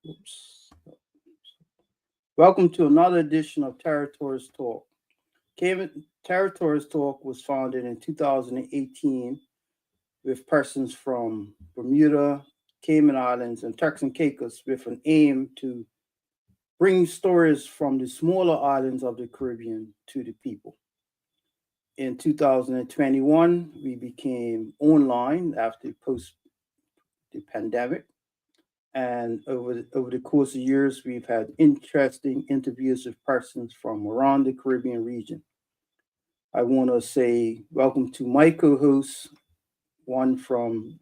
Oops. Welcome to another edition of Territories Talk. Territories Talk was founded in 2018 with persons from Bermuda, Cayman Islands, and Turks and Caicos with an aim to bring stories from the smaller islands of the Caribbean to the people. In 2021, we became online after post the pandemic. And over the course of years, we've had interesting interviews with persons from around the Caribbean region. I want to say welcome to my co-hosts, one from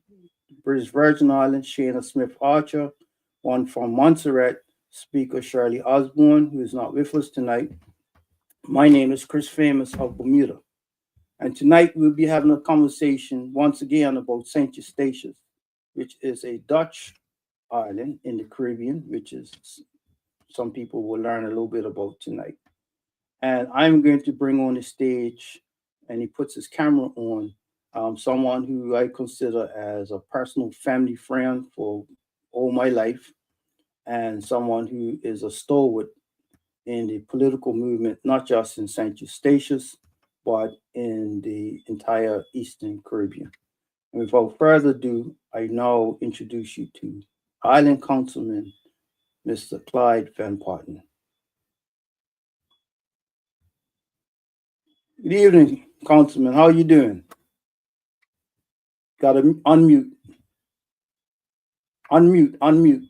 British Virgin Islands, Shana Smith Archer, one from Montserrat, speaker Shirley Osborne, who is not with us tonight. My name is Chris Famous of Bermuda. And tonight we'll be having a conversation once again about St. Eustatius, which is a Dutch island in the Caribbean, which is some people will learn a little bit about tonight. And I'm going to bring on the stage, and he puts his camera on, someone who I consider as a personal family friend for all my life, and someone who is a stalwart in the political movement, not just in St. Eustatius, but in the entire Eastern Caribbean. And without further ado, I now introduce you to Island Councilman, Mr. Clyde Van Putten. Good evening, Councilman. How are you doing? Got to unmute. Unmute.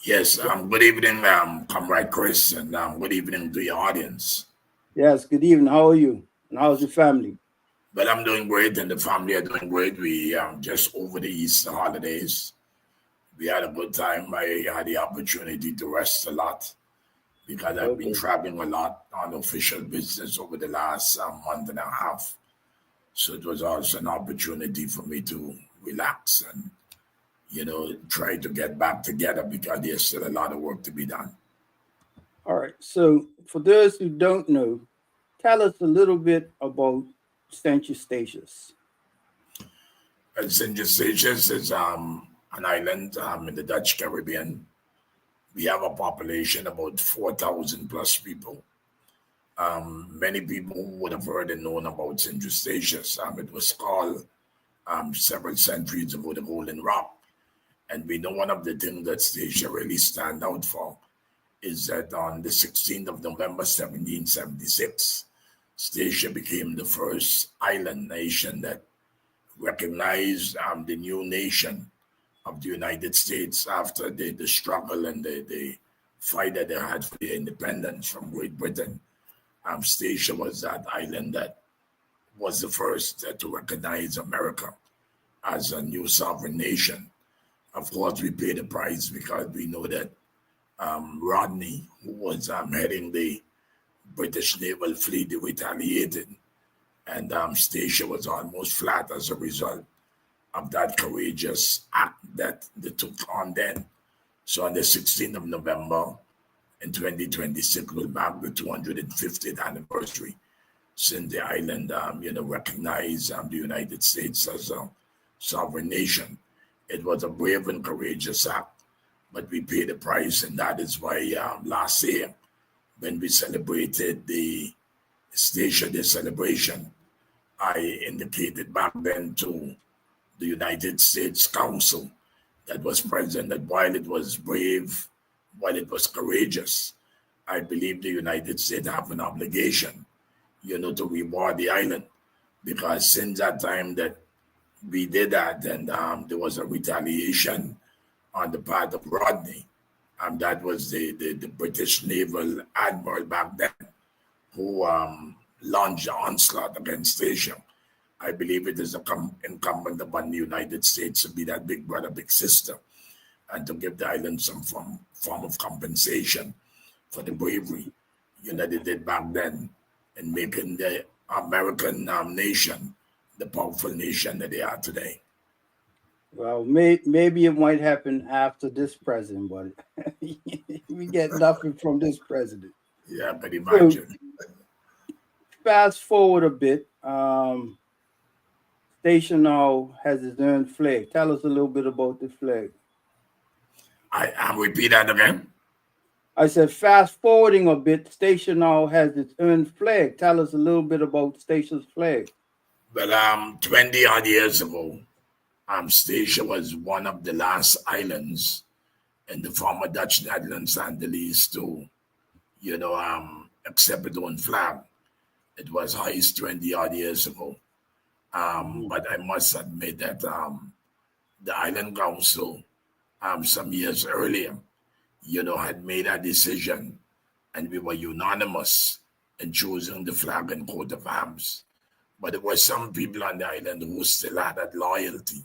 Yes, good evening, Comrade Chris, and good evening to your audience. Yes, good evening. How are you? And how's your family? Well, I'm doing great, and the family are doing great. We just over the Easter holidays, we had a good time. I had the opportunity to rest a lot because I've been traveling a lot on official business over the last month and a half. So it was also an opportunity for me to relax and try to get back together because there's still a lot of work to be done. All right. So for those who don't know, tell us a little bit about St. Eustatius. St. Eustatius is an island in the Dutch Caribbean. We have a population about 4,000 plus people. Many people would have heard and known about St. Eustatius. It was called several centuries ago the Golden Rock. And we know one of the things that Statia really stand out for is that on the 16th of November, 1776, Statia became the first island nation that recognized the new nation of the United States after the struggle and the fight that they had for their independence from Great Britain. Statia was that island that was the first to recognize America as a new sovereign nation. Of course, we paid the price because we know that Rodney, who was heading the British naval fleet, retaliated, and Statia was almost flat as a result of that courageous act that they took on then. So on the 16th of November in 2026 will mark the 250th anniversary since the island, recognized the United States as a sovereign nation. It was a brave and courageous act, but we paid the price, and that is why last year, when we celebrated the Statia Day celebration, I indicated back then to the United States Council that was present that while it was brave, while it was courageous, I believe the United States have an obligation, to reward the island, because since that time that we did that, and there was a retaliation on the part of Rodney. That was the British naval admiral back then who launched the onslaught against Statia. I believe it is incumbent upon the United States to be that big brother, big sister, and to give the island some form of compensation for the bravery they did back then in making the American nation the powerful nation that they are today. Well, maybe it might happen after this president, but we get nothing from this president. Yeah, but imagine. So, fast forward a bit. Statia now has its own flag. Tell us a little bit about the flag. I repeat that again. I said, fast forwarding a bit, Statia now has its own flag. Tell us a little bit about Statia's flag. Well, 20 odd years ago, Statia was one of the last islands in the former Dutch Netherlands Antilles to, accept its own flag. It was highest 20 odd years ago. But I must admit that the Island Council, some years earlier, had made a decision, and we were unanimous in choosing the flag and coat of arms. But there were some people on the island who still had that loyalty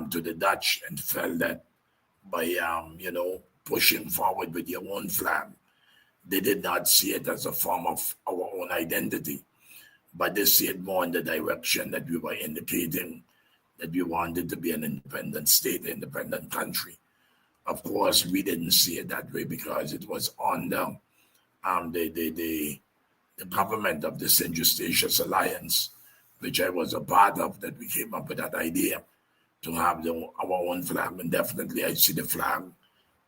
to the Dutch and felt that by, pushing forward with your own flag, they did not see it as a form of our own identity, but they see it more in the direction that we were indicating that we wanted to be an independent state, independent country. Of course, we didn't see it that way because it was under the government of the St. Eustatius Alliance, which I was a part of, that we came up with that idea to have our own flag. And definitely I see the flag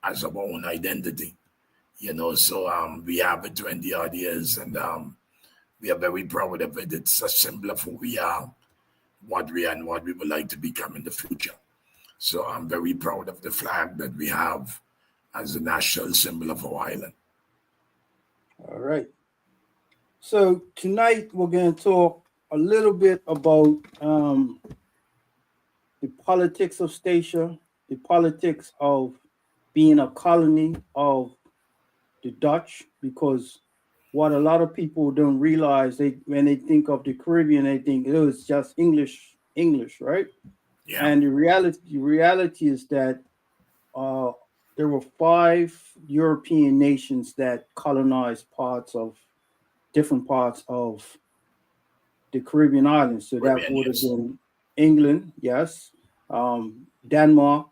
as our own identity, so we have it 20 odd years, and we are very proud of it. It's a symbol of who we are, what we are, and what we would like to become in the future. So I'm very proud of the flag that we have as a national symbol of our island. All right. So tonight we're going to talk a little bit about the politics of Statia, the politics of being a colony of the Dutch, because what a lot of people don't realize, when they think of the Caribbean, they think it was just English, right? Yeah. And the reality is that there were 5 European nations that colonized different parts of the Caribbean islands. So that would have been England, yes, Denmark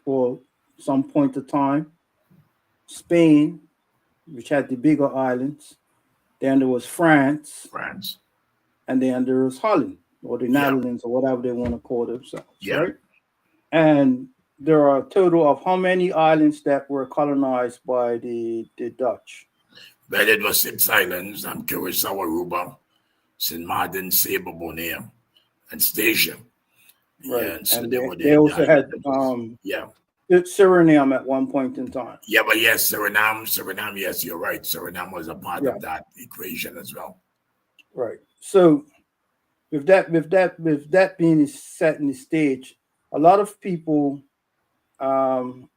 for some point of time, Spain, which had the bigger islands. Then there was France, and then there was Holland, or the Netherlands, or whatever they want to call themselves, right? And there are a total of how many islands that were colonized by the Dutch? Well, it was 6 islands: Curaçao, Aruba, St. Martin, Saba, Bonaire, and Statia. Right. Yeah, and so they also had Suriname at one point in time. Yeah, but yes, Suriname, yes, you're right. Suriname was a part of that equation as well. Right. So with that being set in the stage, a lot of people in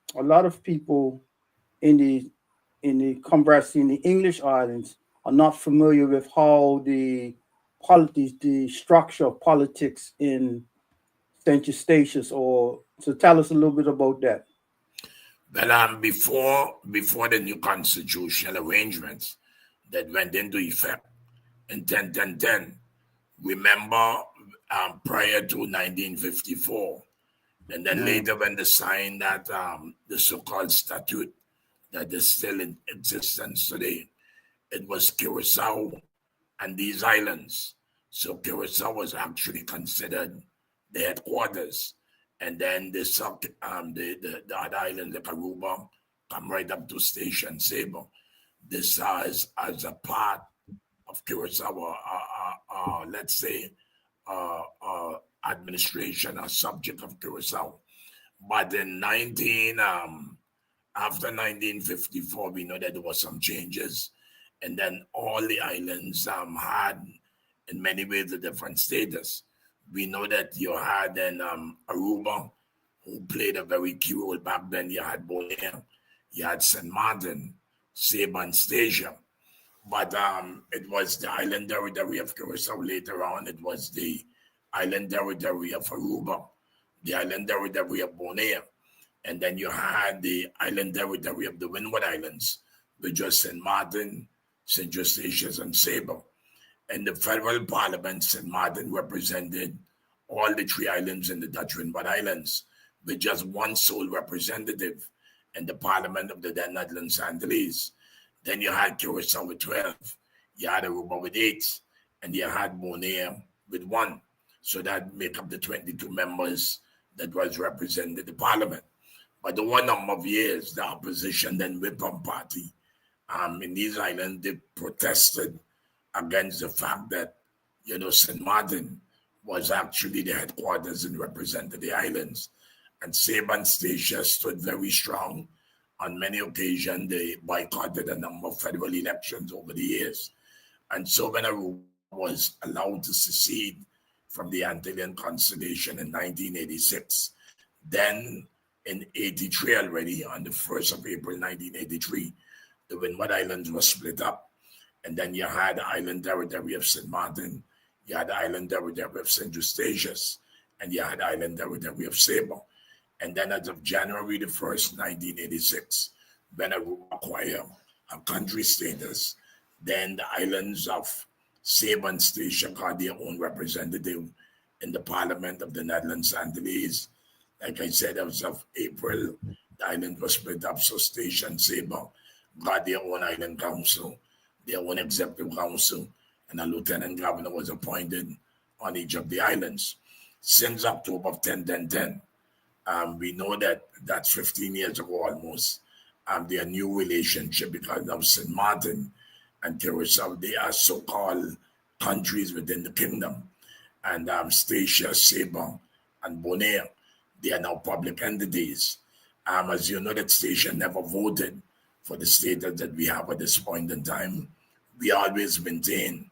the converse in the English islands are not familiar with how the structure of politics in St. Eustatius, so tell us a little bit about that. Well, before the new constitutional arrangements that went into effect in 10, remember, prior to 1954, and then later when they signed that the so-called statute that is still in existence today, it was Curaçao and these islands. So Curaçao was actually considered the headquarters, and then the other island, the Aruba, come right up to Station Saba. This as a part of Curaçao, let's say, administration or subject of Curaçao. But in after 1954, we know that there was some changes, and then all the islands had, in many ways, a different status. We know that you had then Aruba, who played a very key role back then. You had Bonaire, you had St. Martin, Saba, and Statia. But it was the island territory of Curaçao. Later on, it was the island territory of Aruba, the island territory of Bonaire. And then you had the island territory of the Windward Islands, which was St. Martin, St. Eustatius, and Saba. And the federal parliament, St. Martin, represented all the 3 islands in the Dutch Windward Islands, with just one sole representative in the parliament of the then Netherlands Antilles. Then you had Curaçao with 12, you had Aruba with 8, and you had Bonaire with 1. So that make up the 22 members that was represented in the parliament. But the one number of years, the opposition then Whipham party in these islands, they protested against the fact that, St. Martin was actually the headquarters and represented the islands. And Saba and Stacia stood very strong. On many occasions, they boycotted a number of federal elections over the years. And so when Aruba was allowed to secede from the Antillean Constellation in 1986, then in 83 already, on the 1st of April 1983, the Windward Islands were split up. And then you had the island territory of St. Martin, you had the island territory of St. Eustatius, and you had the island territory of Saba. And then as of January the 1st, 1986, when Aruba acquired a country status, then the islands of Saba and Stacia got their own representative in the Parliament of the Netherlands Antilles. Like I said, as of April, the island was split up, so Stacia and Saba got their own island council, their own executive council, and a lieutenant governor was appointed on each of the islands. Since October of 10, we know that that's 15 years ago almost. Their new relationship, because now St. Martin and Curacao, they are so-called countries within the kingdom. And Stacia, Saba, and Bonaire, they are now public entities. As you know, that Stacia never voted for the status that we have at this point in time. We always maintain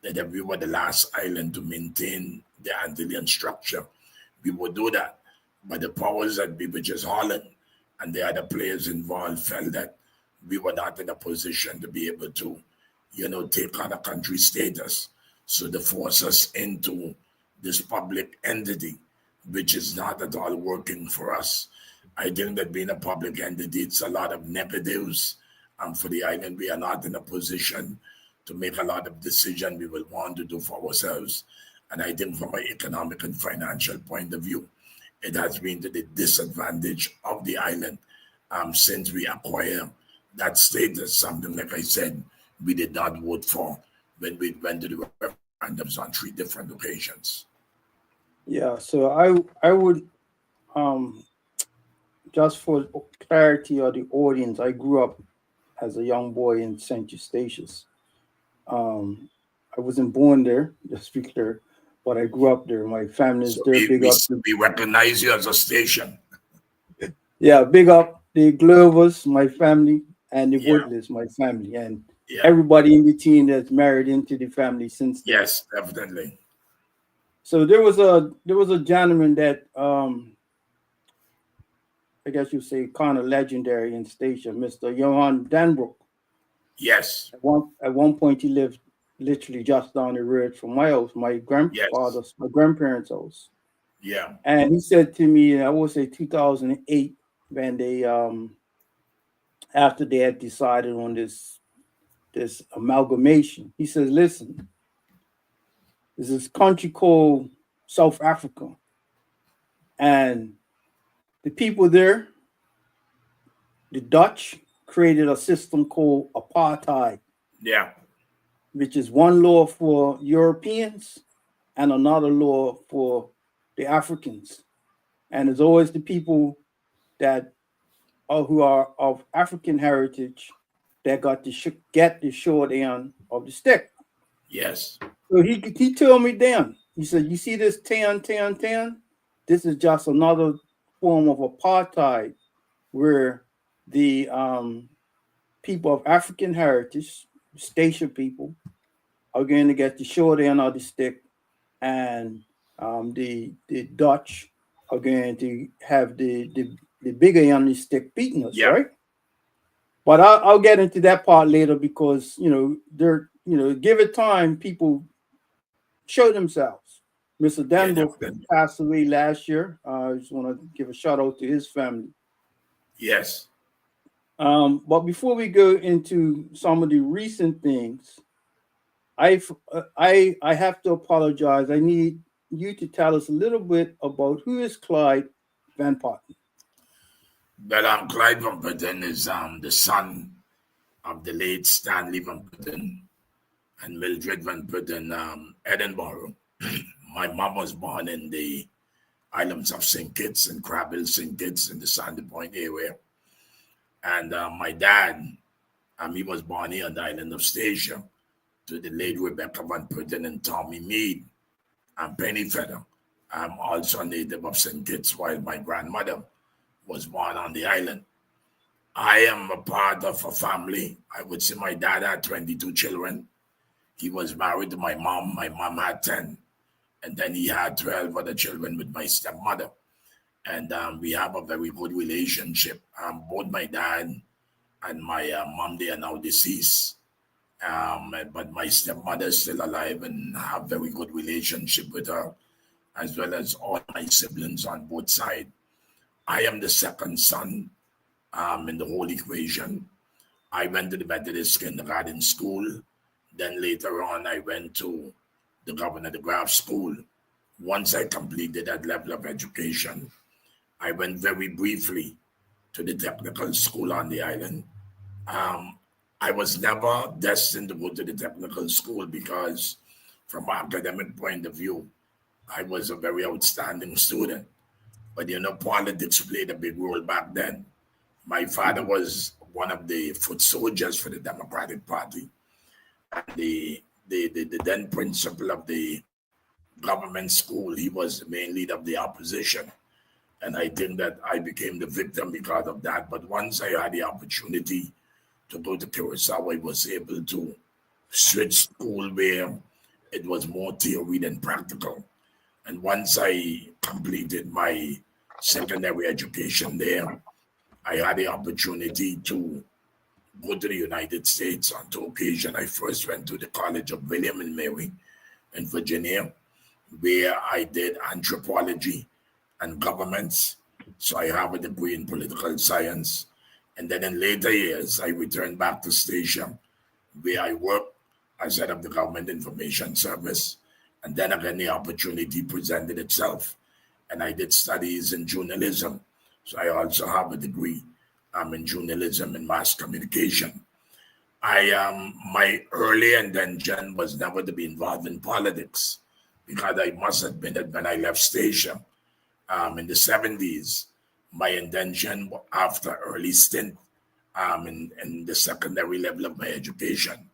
that if we were the last island to maintain the Antillean structure, we would do that. But the powers that be, which is Holland, and the other players involved, felt that we were not in a position to be able to, take on a country status. So they force us into this public entity, which is not at all working for us. I think that being a public entity, it's a lot of negatives. For the island, we are not in a position to make a lot of decisions we will want to do for ourselves. And I think from an economic and financial point of view, it has been to the disadvantage of the island since we acquired that status, something like I said, we did not vote for when we went to the referendums on 3 different occasions. Yeah, so I would just for clarity of the audience, I grew up as a young boy in St. Eustatius. I wasn't born there, just to be clear, but I grew up there. My family's So there. we recognize you as a station. Yeah, big up the Glovers, my family, and the Woodleys, my family, and everybody in between that's married into the family since then. Yes, definitely. So there was a gentleman that I guess you say kind of legendary in Stacia, Mr. Johan Danbrook. Yes. At one point he lived literally just down the road from my house, my grandparents' house. Yeah. And he said to me, I would say 2008, when they after they had decided on this amalgamation, he says, listen, there's this country called South Africa, and the people there, the Dutch, created a system called apartheid. Yeah. Which is one law for Europeans and another law for the Africans. And it's always the people that who are of African heritage that got to get the short end of the stick. Yes. So he told me then, he said, you see this 10? This is just another form of apartheid where the people of African heritage, Stacia people, are going to get the short end of the stick, and the Dutch are going to have the bigger end of the stick beating us, right? But I'll get into that part later because they're give it time, people show themselves. Mr. Danbrook passed away last year. I just want to give a shout out to his family. Yes. But before we go into some of the recent things, I have to apologize. I need you to tell us a little bit about who is Clyde Van Putten. Well, Clyde Van Putten is the son of the late Stanley Van Putten and Mildred Van Putten, Edinburgh. My mom was born in the islands of St. Kitts and Crabble, St. Kitts in the Sandy Point area. And my dad, he was born here on the island of Statia to the late Rebecca Van Putten and Tommy Mead and Penny Feather. I'm also a native of St. Kitts, while my grandmother was born on the island. I am a part of a family. I would say my dad had 22 children. He was married to my mom. My mom had 10. And then he had 12 other children with my stepmother. And we have a very good relationship. Both my dad and my mom, they are now deceased. But my stepmother is still alive and have very good relationship with her, as well as all my siblings on both sides. I am the second son in the whole equation. I went to the Methodist Kindergarten School. Then later on, I went to the Governor de Graaf School. Once I completed that level of education, I went very briefly to the technical school on the island. I was never destined to go to the technical school because from an academic point of view, I was a very outstanding student. But politics played a big role back then. My father was one of the foot soldiers for the Democratic Party. And the then principal of the government school, he was the main leader of the opposition. And I think that I became the victim because of that. But once I had the opportunity to go to Curacao, I was able to switch school where it was more theory than practical. And once I completed my secondary education there, I had the opportunity to go to the United States. On two occasions, I first went to the College of William and Mary in Virginia, where I did anthropology and governments. So I have a degree in political science. And then in later years, I returned back to Statia, where I worked as head of the Government Information Service. And then again, the opportunity presented itself. And I did studies in journalism. So I also have a degree in journalism and mass communication. My early intention was never to be involved in politics, because I must admit that when I left Statia in the 70s, my intention after early stint in the secondary level of my education,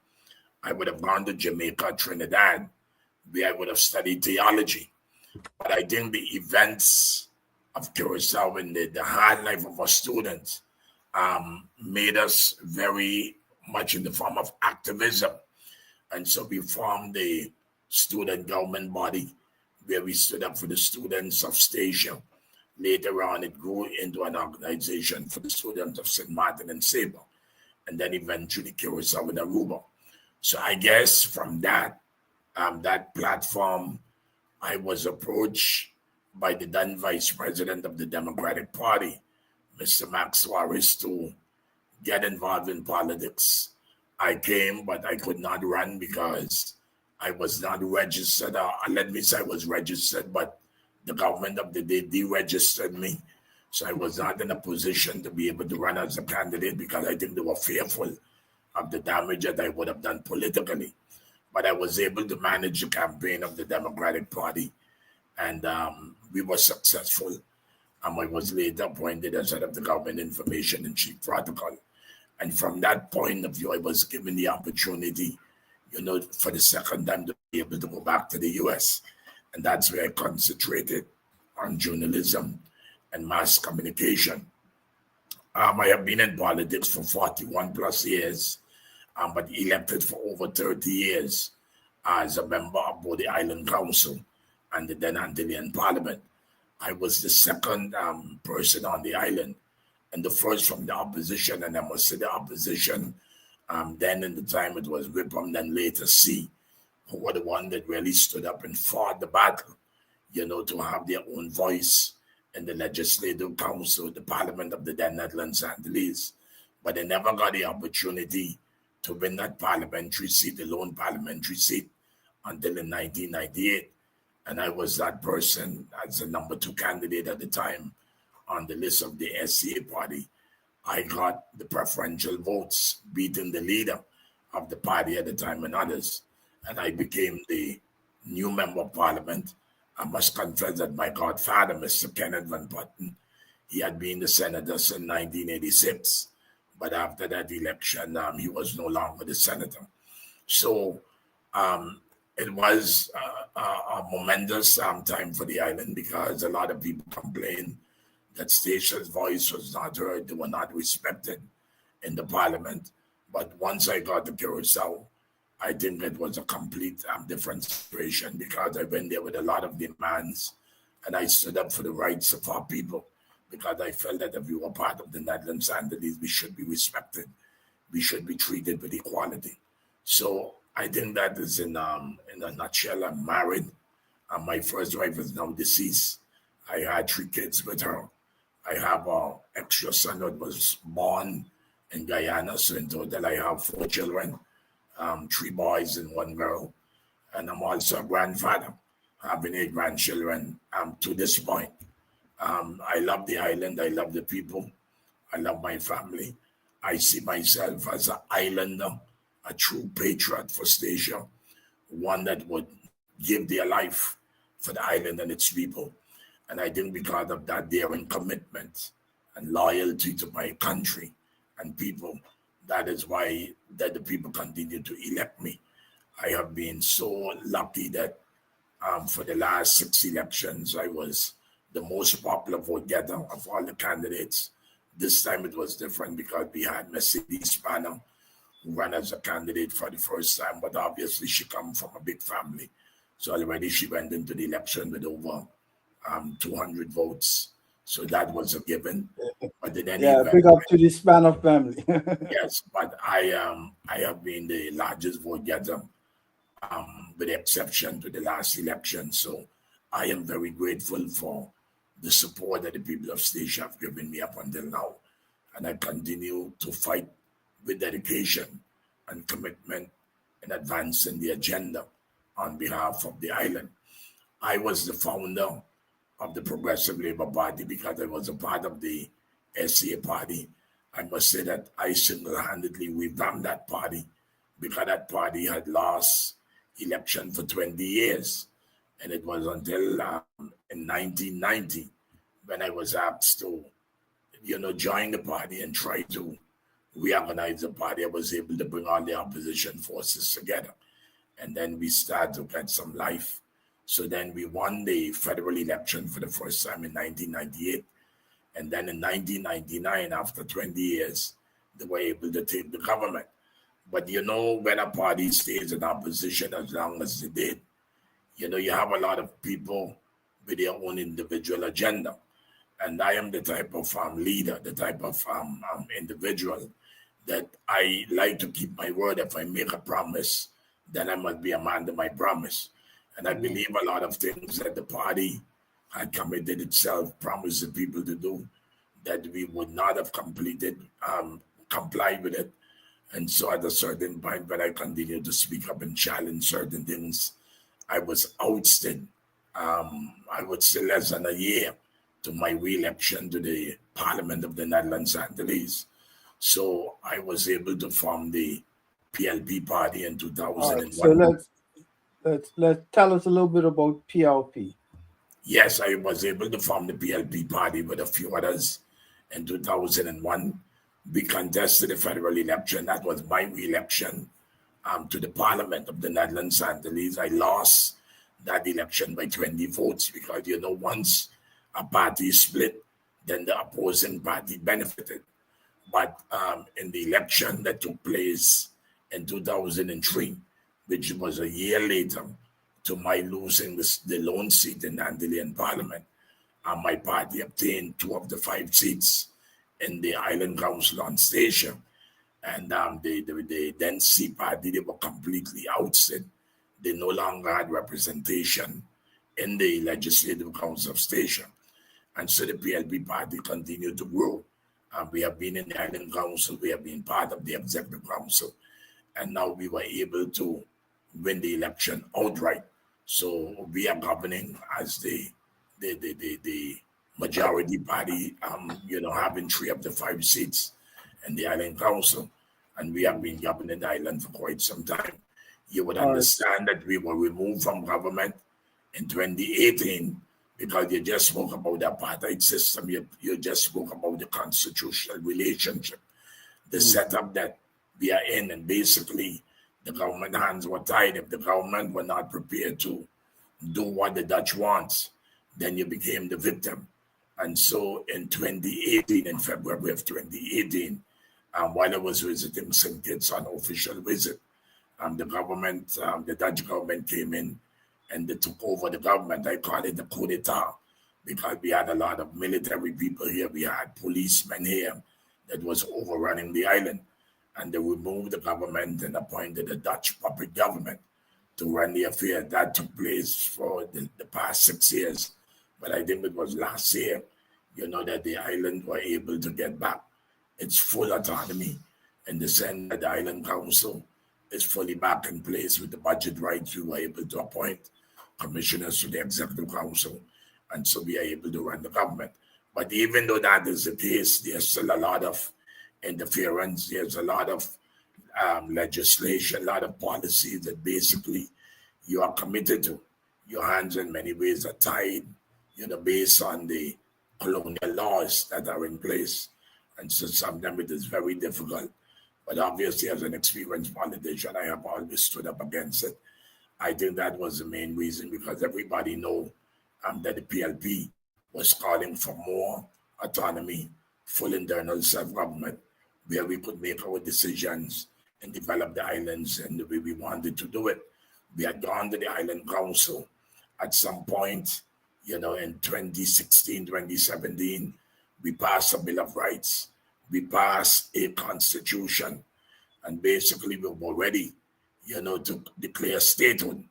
I would have gone to Jamaica, Trinidad, where I would have studied theology. But I think the events of Curacao and the hard life of our students made us very much in the form of activism. And so we formed the student government body where we stood up for the students of Statia. Later on, it grew into an organization for the students of St. Martin and Sable, and then eventually Curacao and Aruba. So I guess from that platform, I was approached by the then vice president of the Democratic Party, Mr. Max Suarez, to get involved in politics. I came, but I could not run because I was not registered. Let me say I was registered, but the government of the day deregistered me. So I was not in a position to be able to run as a candidate because I think they were fearful of the damage that I would have done politically. But I was able to manage the campaign of the Democratic Party, and we were successful. I was later appointed as head of the Government Information and Chief Protocol. And from that point of view, I was given the opportunity, for the second time to be able to go back to the US. And that's where I concentrated on journalism and mass communication. I have been in politics for 41 plus years, but elected for over 30 years as a member of both the Island Council and the then Antillean Parliament. I was the second person on the island and the first from the opposition, and I must say the opposition, then in the time it was Whipham, then later C, who were the one that really stood up and fought the battle, to have their own voice in the Legislative Council, the Parliament of the then Netherlands Antilles. But they never got the opportunity to win that parliamentary seat, the lone parliamentary seat, until in 1998. And I was that person as the number 2 candidate at the time on the list of the SCA party. I got the preferential votes, beating the leader of the party at the time and others. And I became the new member of parliament. I must confess that my godfather, Mr. Clyde Van Putten, he had been the senator since 1986. But after that election, he was no longer the senator. So um, it was a momentous time for the island because a lot of people complained that Stacey's voice was not heard, they were not respected in the parliament. But once I got to Curacao, I think it was a complete different situation because I went there with a lot of demands and I stood up for the rights of our people because I felt that if we were part of the Netherlands Antilles, we should be respected. We should be treated with equality. So I think that is in a nutshell. I'm married. My first wife is now deceased. I had 3 kids with her. I have an extra son that was born in Guyana. So in total, I have 4 children, 3 boys and 1 girl. And I'm also a grandfather, having 8 grandchildren to this point. I love the island. I love the people. I love my family. I see myself as an islander, a true patriot for Stacia, one that would give their life for the island and its people. And I think because of that daring commitment and loyalty to my country and people, that is why that the people continue to elect me. I have been so lucky that for the last 6 elections, I was the most popular vote getter of all the candidates. This time it was different because we had Mercedes Spanner who ran as a candidate for the first time, but obviously she comes from a big family. So already she went into the election with over 200 votes. So that was a given. But in any event, big up to the Spanner family. yes, but I have been the largest vote getter with the exception to the last election. So I am very grateful for the support that the people of Stacia have given me up until now. And I continue to fight with dedication and commitment in advancing the agenda on behalf of the island. I was the founder of the Progressive Labour Party because I was a part of the SCA party. I must say that I single-handedly revamped that party because that party had lost election for 20 years. And it was until in 1990 when I was asked to, join the party and try to reorganize the party. I was able to bring all the opposition forces together. And then we started to get some life. So then we won the federal election for the first time in 1998. And then in 1999, after 20 years, they were able to take the government. But when a party stays in opposition as long as they did, you have a lot of people with their own individual agenda. And I am the type of leader, the type of individual that I like to keep my word. If I make a promise, then I must be a man to my promise. And I believe a lot of things that the party had committed itself, promised the people to do, that we would not have complied with it. And so at a certain point, when I continued to speak up and challenge certain things, I was ousted. I would say less than a year to my re-election to the Parliament of the Netherlands Antilles. So I was able to form the PLP party in 2001. So let's tell us a little bit about PLP. Yes, I was able to form the PLP party with a few others in 2001. We contested the federal election. That was my re-election to the Parliament of the Netherlands Antilles. I lost that election by 20 votes because, once a party split, then the opposing party benefited. But in the election that took place in 2003, which was a year later to my losing the lone seat in the Antillian Parliament, my party obtained 2 of the 5 seats in the Island Council on Stacia. And the then C party, they were completely ousted. They no longer had representation in the Legislative Council of Stacia. And so the PLP party continued to grow. We have been in the Island Council, we have been part of the Executive Council, and now we were able to win the election outright. So we are governing as the majority party, having 3 of the 5 seats in the Island Council, and we have been governing the island for quite some time. You would understand that we were removed from government in 2018, because you just spoke about the apartheid system, you just spoke about the constitutional relationship, the setup that we are in, and basically the government hands were tied. If the government were not prepared to do what the Dutch wants, then you became the victim. And so in 2018, in February of 2018, while I was visiting St. Kitts on official visit, the Dutch government came in and they took over the government. I call it the coup d'etat because we had a lot of military people here. We had policemen here that was overrunning the island. And they removed the government and appointed a Dutch puppet government to run the affair. That took place for the past 6 years. But I think it was last year, that the island were able to get back its full autonomy in the sense that the Island Council is fully back in place with the budget rights. We were able to appoint commissioners to the Executive Council, and so we are able to run the government. But even though that is the case, there's still a lot of interference. There's a lot of legislation, a lot of policies that basically you are committed to. Your hands in many ways are tied, based on the colonial laws that are in place. And so sometimes it is very difficult. But obviously, as an experienced politician, I have always stood up against it. I think that was the main reason, because everybody know that the PLP was calling for more autonomy, full internal self-government, where we could make our decisions and develop the islands in the way we wanted to do it. We had gone to the Island Council at some point, in 2016, 2017. We passed a Bill of Rights. We passed a constitution. And basically we were ready, to declare statehood.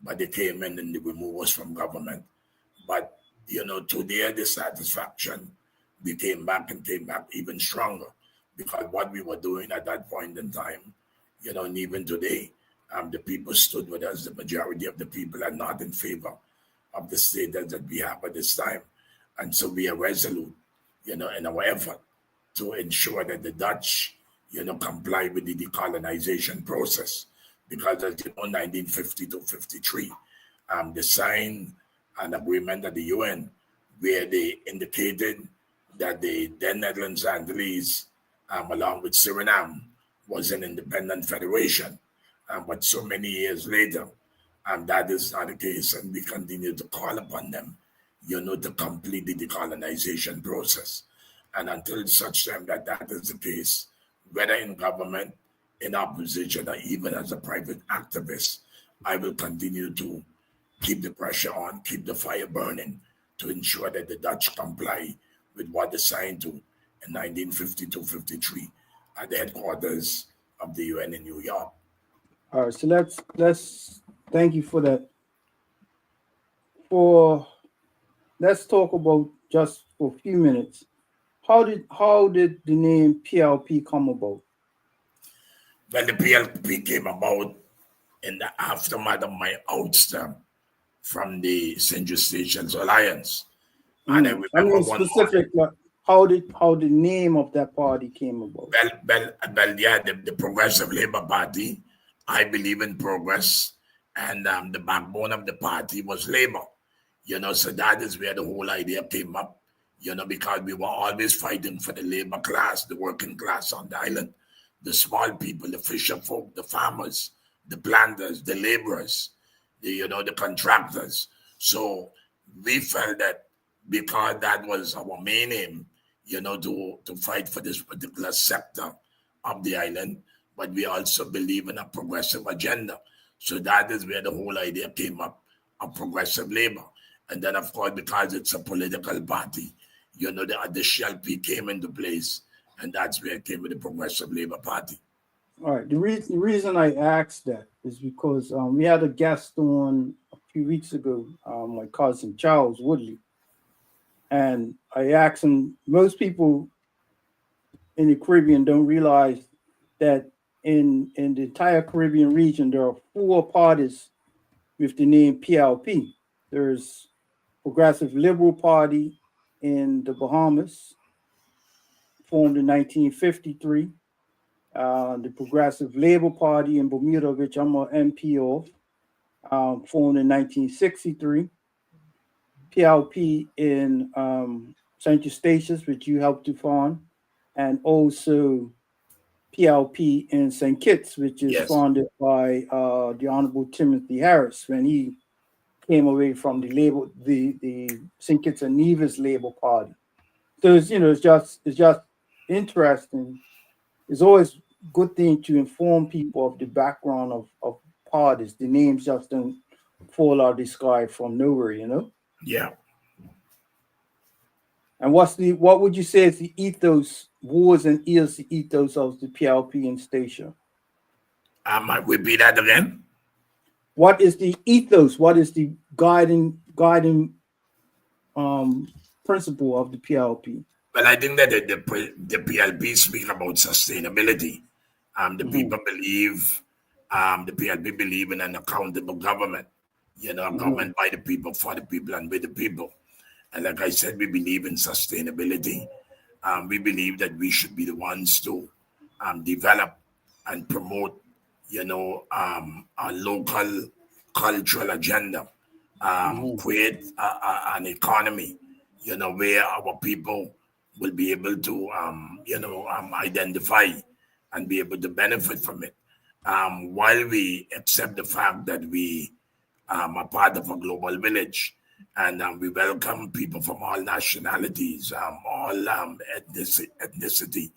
But they came in and they removed us from government. But, to their dissatisfaction, we came back even stronger. Because what we were doing at that point in time, and even today, the people stood with us. The majority of the people are not in favor of the status that we have at this time. And so we are resolute, in our effort to ensure that the Dutch, comply with the decolonization process. Because as you know, 1950 to 53, they signed an agreement at the UN where they indicated that the then Netherlands Antilles, along with Suriname, was an independent federation. But so many years later, that is not the case, and we continue to call upon them, to complete the decolonization process. And until such time that is the case, whether in government, in opposition, or even as a private activist, I will continue to keep the pressure on, keep the fire burning, to ensure that the Dutch comply with what they signed to in 1952-53 at the headquarters of the UN in New York. All right, so let's thank you for that. Let's talk about, just for a few minutes, how did the name PLP come about? Well, the PLP came about in the aftermath of my ouster from the St. Eustatius Alliance. And I remember specifically, how the name of that party came about? Well, yeah, the Progressive Labour Party. I believe in progress, and the backbone of the party was labor. So that is where the whole idea came up. Because we were always fighting for the labor class, the working class on the island, the small people, the fisher folk, the farmers, the planters, the laborers, the contractors. So we felt that because that was our main aim, to fight for this particular sector of the island, but we also believe in a progressive agenda. So that is where the whole idea came up, of progressive labor. And then, of course, because it's a political party, the additional P came into place, and that's where it came with the Progressive Labour Party. All right. The reason I asked that is because we had a guest on a few weeks ago, my cousin Charles Woodley, and I asked him. Most people in the Caribbean don't realize that in the entire Caribbean region there are 4 parties with the name PLP. There's Progressive Liberal Party in the Bahamas, formed in 1953. The Progressive Labour Party in Bermuda, which I'm an MP of, formed in 1963. PLP in St. Eustatius, which you helped to found, and also PLP in St. Kitts, which is Yes. founded by the Honorable Timothy Harris when he came away from the St. Kitts and Nevis Labour Party. So it's just interesting. It's always good thing to inform people of the background of parties. The names just don't fall out of the sky from nowhere. Yeah. And what would you say is the ethos, was and is the ethos of the PLP in Statia? I repeat that again. What is the ethos? What is the guiding principle of the PLP? Well, I think that the PLP speak about sustainability. The Mm-hmm. people believe, the PLP believe in an accountable government. A Mm-hmm. government by the people, for the people, and with the people. And like I said, we believe in sustainability. We believe that we should be the ones to develop and promote, a local cultural agenda, Mm-hmm. create an economy, where our people will be able to, identify and be able to benefit from it. While we accept the fact that we are part of a global village, and we welcome people from all nationalities, all ethnicity,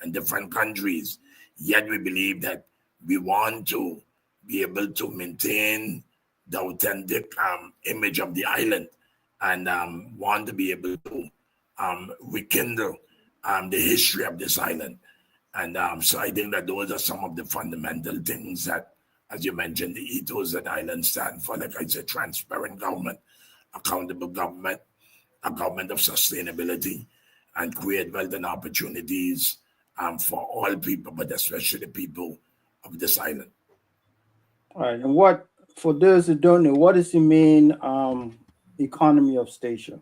and different countries. Yet we believe that we want to be able to maintain the authentic image of the island, and want to be able to rekindle the history of this island. And so I think that those are some of the fundamental things that, as you mentioned, the ethos that island stand for. Like I said, transparent government, accountable government, a government of sustainability, and create wealth and opportunities for all people, but especially the people of this island. All right. And for those who don't know, what is the main economy of Statia?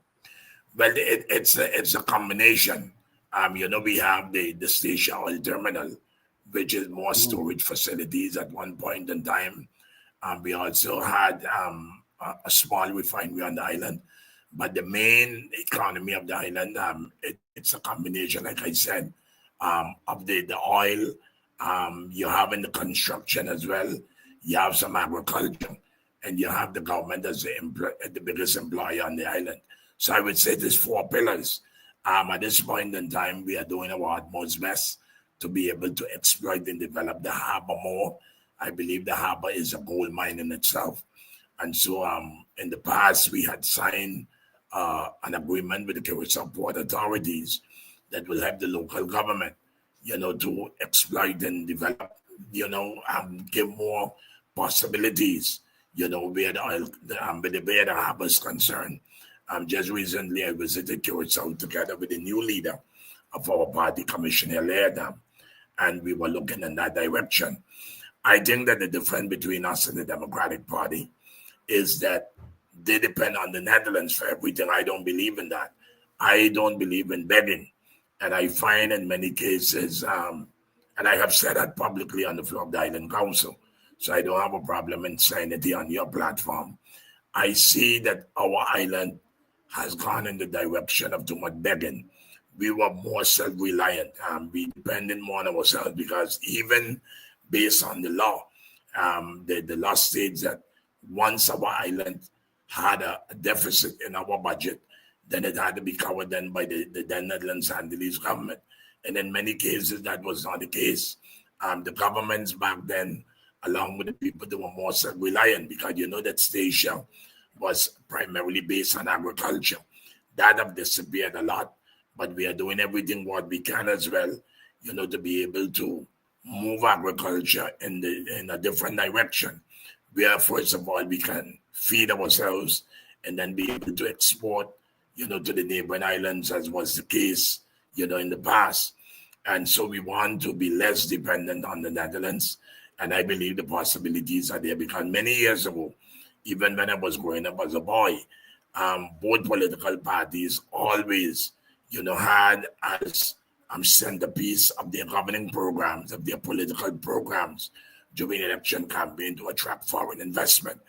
Well, it's a combination. We have the station oil terminal, which is more Mm-hmm. storage facilities at one point in time. We also had a small refinery on the island, but the main economy of the island, it's a combination, like I said, of the oil. You have in the construction as well. You have some agriculture, and you have the government as the biggest employer on the island. So I would say there's four pillars. At this point in time, we are doing our utmost best to be able to exploit and develop the harbor more. I believe the harbor is a gold mine in itself. And so in the past, we had signed an agreement with the Curacao Port authorities that will help the local government, to exploit and develop, give more possibilities, where the oil, where the harbor is concerned. Just recently, I visited Curacao together with the new leader of our party, Commissioner Laird, and we were looking in that direction. I think that the difference between us and the Democratic Party is that they depend on the Netherlands for everything. I don't believe in that. I don't believe in begging. And I find in many cases, and I have said that publicly on the floor of the Island Council, so I don't have a problem in saying it on your platform. I see that our island has gone in the direction of too much begging. We were more self-reliant. We depended more on ourselves because even based on the law, the law states that once our island had a deficit in our budget, then it had to be covered then by the then Netherlands and the Lease government. And in many cases, that was not the case. The governments back then, along with the people, they were more self-reliant because you know that Statia was primarily based on agriculture. That have disappeared a lot, but we are doing everything what we can as well, to be able to move agriculture in a different direction, where first of all we can feed ourselves and then be able to export, to the neighboring islands as was the case, in the past. And so we want to be less dependent on the Netherlands. And I believe the possibilities are there because many years ago, even when I was growing up as a boy, both political parties always, had as centerpiece of their governing programs, of their political programs during election campaign to attract foreign investment.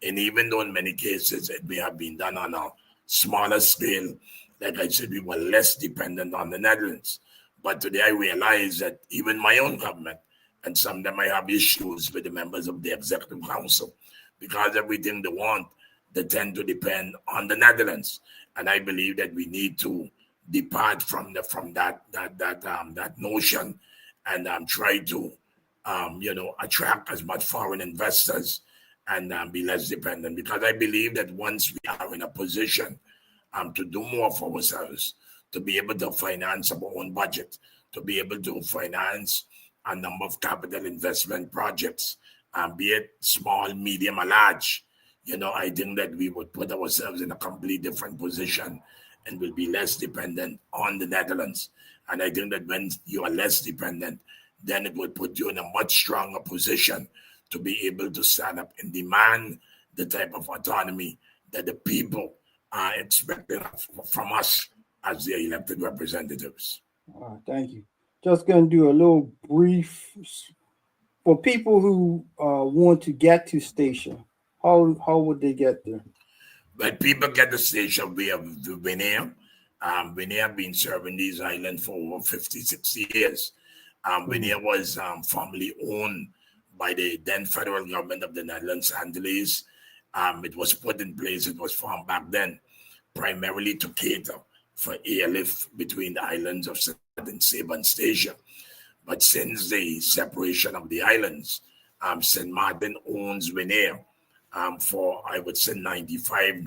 And even though in many cases it may have been done on a smaller scale, like I said, we were less dependent on the Netherlands. But today I realize that even my own government, and some of them I have issues with the members of the executive council, because everything they want, they tend to depend on the Netherlands. And I believe that we need to depart from that notion and try to attract as much foreign investors and be less dependent, because I believe that once we are in a position to do more for ourselves, to be able to finance our own budget, to be able to finance a number of capital investment projects, be it small, medium, or large, I think that we would put ourselves in a completely different position and will be less dependent on the Netherlands. And I think that when you are less dependent, then it would put you in a much stronger position to be able to stand up and demand the type of autonomy that the people are expecting from us as their elected representatives. All right, thank you. Just going to do a little brief for people who want to get to station. How would they get there? But people get the station via the Veneer. Veneer have been serving these islands for over 50, 60 years. Veneer was formerly owned by the then federal government of the Netherlands Antilles. It was put in place, it was formed back then, primarily to cater for airlift between the islands of St. and Saban Station. But since the separation of the islands, St. Martin owns Veneer for, I would say, 95,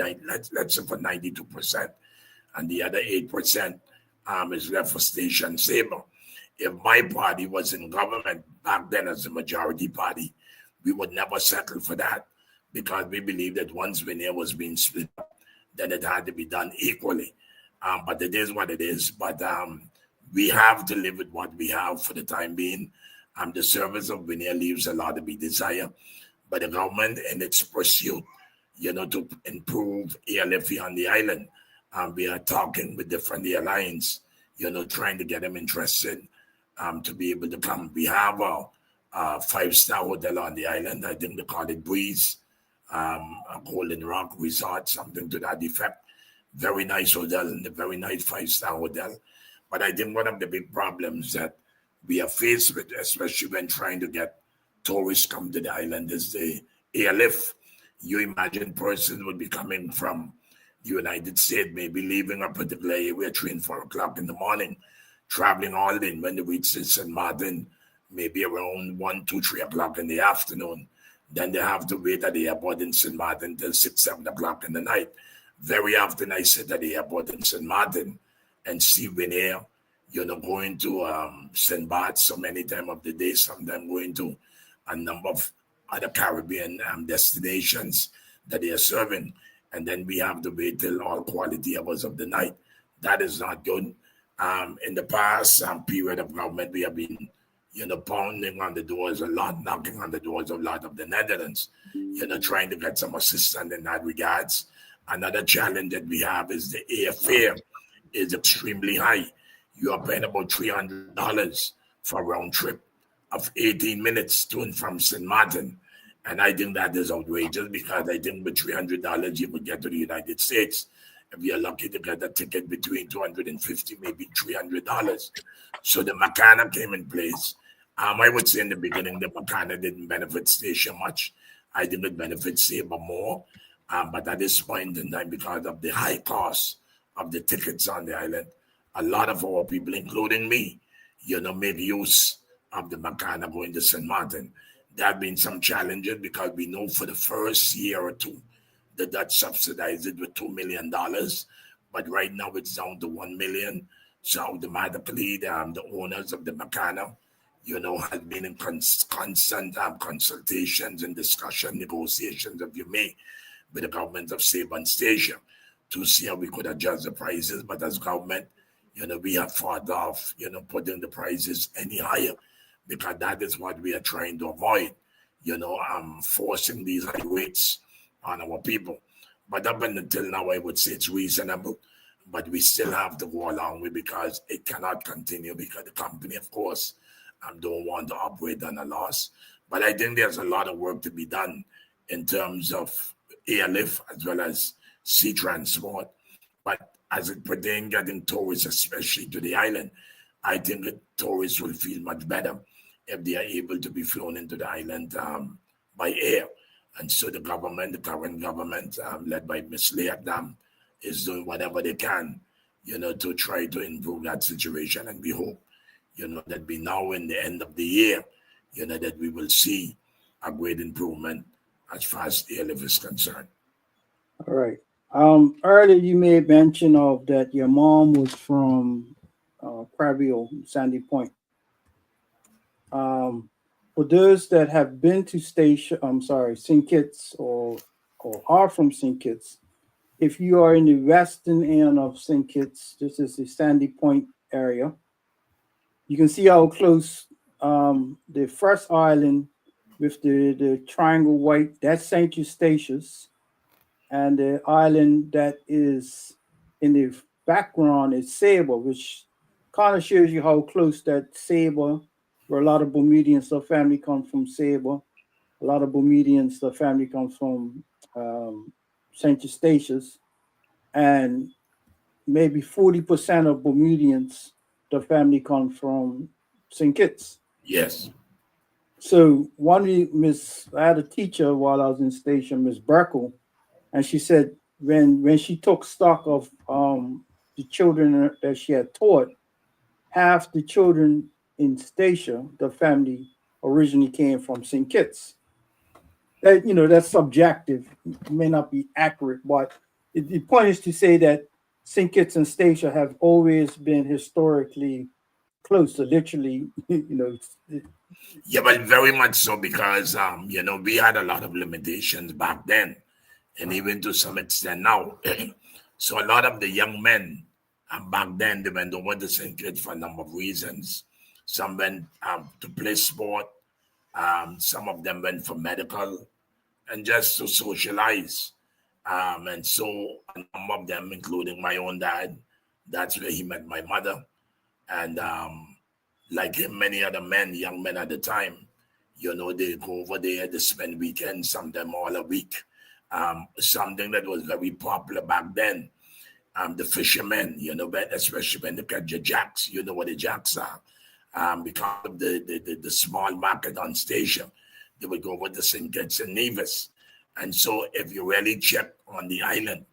let's say for 92%. And the other 8% is left for Station Saber. If my party was in government back then as the majority party, we would never settle for that, because we believe that once Veneer was being split up, then it had to be done equally. But it is what it is. But we have to live with what we have for the time being. The service of Veneer leaves a lot to be desired. But the government in its pursuit, to improve airlift on the island, we are talking with different airlines, trying to get them interested to be able to come. We have a 5-star hotel on the island. I think they call it Breeze, a Golden Rock Resort, something to that effect. Very nice hotel and a very nice 5-star hotel. But I think one of the big problems that we are faced with, especially when trying to get tourists come to the island, is the airlift. You imagine persons would be coming from the United States, maybe leaving a particular area 3 and 4 o'clock in the morning, traveling all in. When they reach St. Martin, maybe around 1, 2, 3 o'clock in the afternoon, then they have to wait at the airport in St. Martin till 6, 7 o'clock in the night. Very often I sit at the airport in St. Martin and see Veneer, going to St. Bart's so many times of the day, sometimes going to a number of other Caribbean destinations that they are serving. And then we have to wait till all quality hours of the night. That is not good. In the past period of government, we have been, pounding on the doors a lot, knocking on the doors of a lot of the Netherlands, trying to get some assistance in that regards. Another challenge that we have is the airfare is extremely high. You are paying about $300 for a round trip of 18 minutes to and from St. Martin. And I think that is outrageous, because I think with $300 you would get to the United States. If you're lucky to get a ticket between $250, maybe $300. So the Makana came in place. I would say in the beginning, the Makana didn't benefit Station much. I think it benefits Sabre more. But at this point in time, because of the high cost of the tickets on the island, a lot of our people, including me, make use of the Makana going to St. Martin. There have been some challenges, because we know for the first year or two, the Dutch subsidized it with $2 million. But right now it's down to $1 million. So automatically, the owners of the Makana, have been in constant consultations and discussion, negotiations, if you may, with the government of Saban Station to see how we could adjust the prices. But as government, we have fought off, putting the prices any higher, because that is what we are trying to avoid, forcing these high rates on our people. But up until now, I would say it's reasonable, but we still have to go along with, because it cannot continue, because the company, of course, don't want to operate on a loss. But I think there's a lot of work to be done in terms of, airlift as well as sea transport. But as it pertains getting tourists, especially to the island, I think that tourists will feel much better if they are able to be flown into the island by air. And so the government, the current government, led by Ms. Leakdam, is doing whatever they can, to try to improve that situation. And we hope, that we now in the end of the year, that we will see a great improvement as far as airlift is concerned. All right. Earlier you made mention of that your mom was from Crabio, Sandy Point. For those that have been to St. Kitts or are from St. Kitts, if you are in the western end of St. Kitts, this is the Sandy Point area. You can see how close the first island with the triangle white, that's St. Eustatius. And the island that is in the background is Sable, which kind of shows you how close that Sable, where a lot of Bermudians, the family come from Sable. A lot of Bermudians, the family comes from St. Eustatius. And maybe 40% of Bermudians, the family come from St. Kitts. Yes. So I had a teacher while I was in station, Miss Burkle, and she said when she took stock of the children that she had taught, half the children in Statia, the family originally came from St. Kitts. That's subjective. It may not be accurate, but the point is to say that St. Kitts and Statia have always been historically close to literally, Yeah, but very much so because we had a lot of limitations back then, and even to some extent now. So a lot of the young men back then they went over to St. Kitts for a number of reasons. Some went to play sport. Some of them went for medical and just to socialize. And so a number of them, including my own dad, that's where he met my mother. And like him, many other men, young men at the time, they go over there, they spend weekends, sometimes all a week. Something that was very popular back then. The fishermen, especially when they catch the jacks, you know what the jacks are. Because of the small market on station, they would go over to St. Kitts and Nevis. And so if you really check on the island,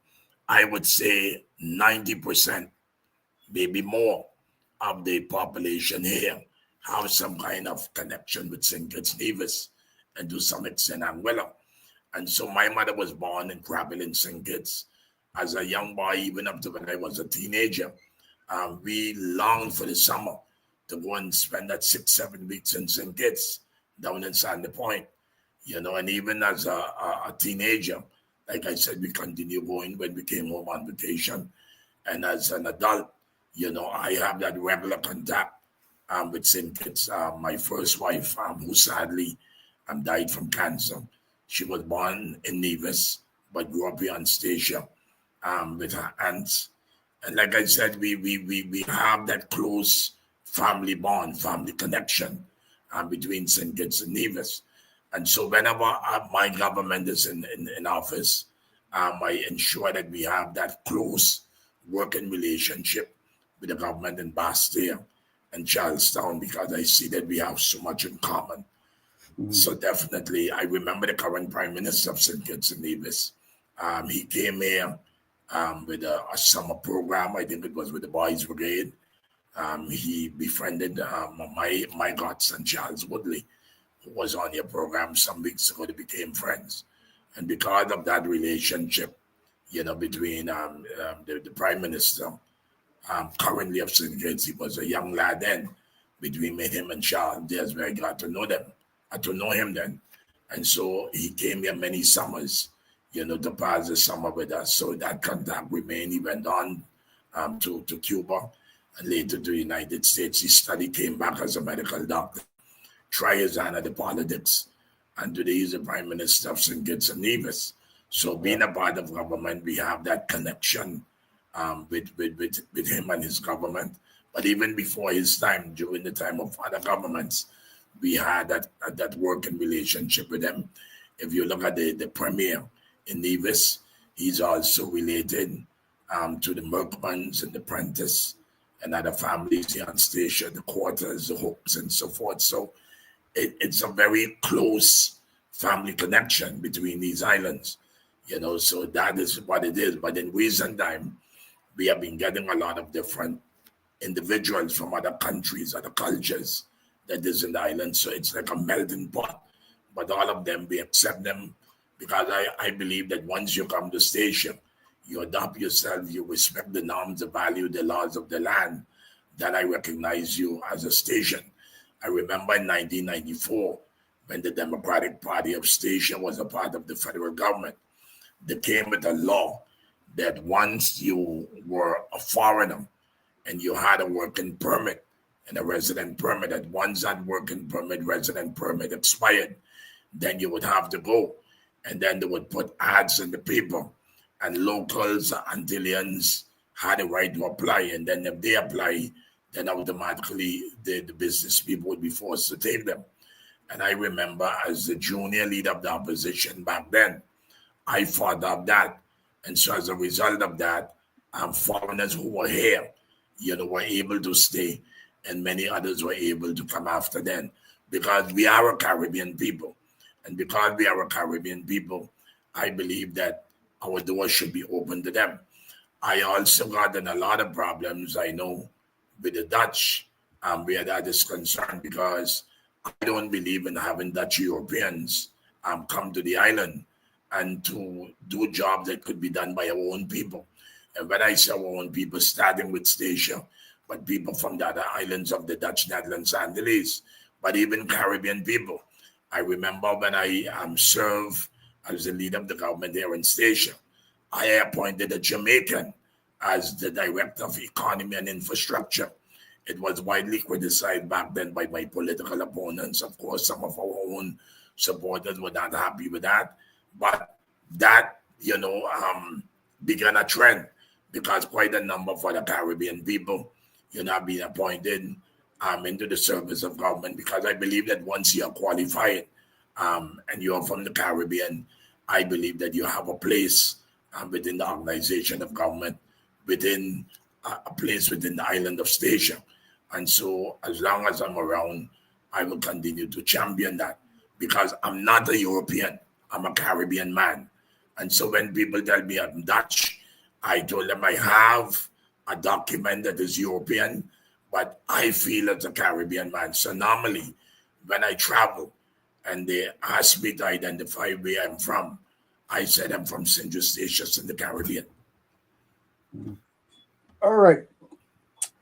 I would say 90%, maybe more, of the population here have some kind of connection with St. Kitts Nevis and to some extent Anguilla. And so my mother was born in Crabble, St. Kitts. As a young boy, even up to when I was a teenager, we longed for the summer to go and spend that 6-7 weeks in St. Kitts down in Sandy Point. And even as a teenager, like I said, we continued going when we came home on vacation. And as an adult, I have that regular contact with St. Kitts. My first wife, who sadly died from cancer, she was born in Nevis, but grew up here on Statia with her aunts. And like I said, we have that close family bond, family connection between St. Kitts and Nevis. And so whenever my government is in office, I ensure that we have that close working relationship with the government in Bastia and Charlestown because I see that we have so much in common. Mm-hmm. So definitely, I remember the current Prime Minister of St. Kitts and Nevis. He came here with a summer program. I think it was with the Boys Brigade. He befriended my godson, Charles Woodley, who was on your program some weeks ago. They became friends. And because of that relationship, between the Prime Minister, currently of St. Kitts, he was a young lad then, between him and Charles. They was very glad to know them, to know him then. And so he came here many summers, to pass the summer with us. So that contact remained. He went on to Cuba and later to the United States. He studied, came back as a medical doctor, tried his hand at the politics, and today he's the Prime Minister of St. Kitts and Nevis. So being a part of government, we have that connection with him and his government. But even before his time, during the time of other governments, we had that working relationship with him. If you look at the premier in Nevis. He's also related to the Merkmans and the Prentice and other families here on station, the Quarters, the Hooks, and so forth. So it's a very close family connection between these islands, so that is what it is. But in recent time, we have been getting a lot of different individuals from other countries, other cultures that is in the island. So it's like a melting pot. But all of them, we accept them because I believe that once you come to station, you adopt yourself, you respect the norms, the value, the laws of the land, that I recognize you as a station. I remember in 1994, when the Democratic Party of Station was a part of the federal government, they came with a law that once you were a foreigner and you had a working permit and a resident permit, that once that working permit, resident permit expired, then you would have to go. And then they would put ads in the paper, and locals, Antillians, had a right to apply. And then if they apply, then automatically the business people would be forced to take them. And I remember as the junior leader of the opposition back then, I fought up that. And so as a result of that, foreigners who were here, were able to stay, and many others were able to come after them because we are a Caribbean people. And because we are a Caribbean people, I believe that our doors should be open to them. I also got in a lot of problems, I know, with the Dutch, where that is concerned, because I don't believe in having Dutch Europeans come to the island and to do jobs that could be done by our own people. And when I say our own people, starting with Statia, but people from the other islands of the Dutch Netherlands, Antilles, but even Caribbean people. I remember when I served as the leader of the government here in Statia, I appointed a Jamaican as the director of economy and infrastructure. It was widely criticized back then by my political opponents. Of course, some of our own supporters were not happy with that. But that, began a trend because quite a number of other Caribbean people, have been appointed into the service of government, because I believe that once you are qualified and you are from the Caribbean, I believe that you have a place within the organization of government, within a place within the island of Statia. And so as long as I'm around, I will continue to champion that, because I'm not a European, I'm a Caribbean man. And so when people tell me I'm Dutch, I told them I have a document that is European, but I feel as a Caribbean man. So normally when I travel and they ask me to identify where I'm from, I said I'm from St. Eustatius in the Caribbean. All right.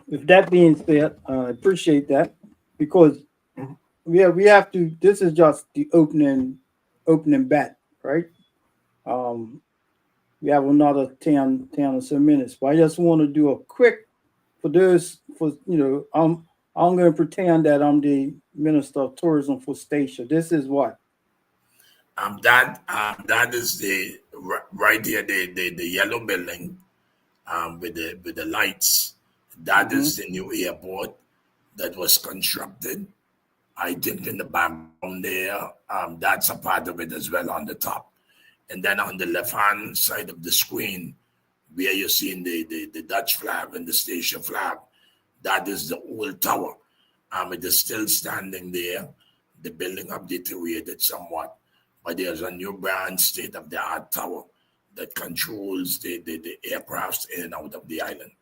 With that being said, I appreciate that, because we have to. This is just the opening bat, right? We have another 10 or so minutes, but I just want to do a quick for those I'm going to pretend that I'm the Minister of Tourism for Statia. This is what. That is the right here, the yellow building with the lights. That is the new airport that was constructed. I think in the background there, that's a part of it as well on the top. And then on the left-hand side of the screen, where you're seeing the Dutch flag and the Statia flag, that is the old tower. It is still standing there. The building have deteriorated somewhat, but there's a new brand state-of-the-art tower that controls the aircrafts in and out of the island.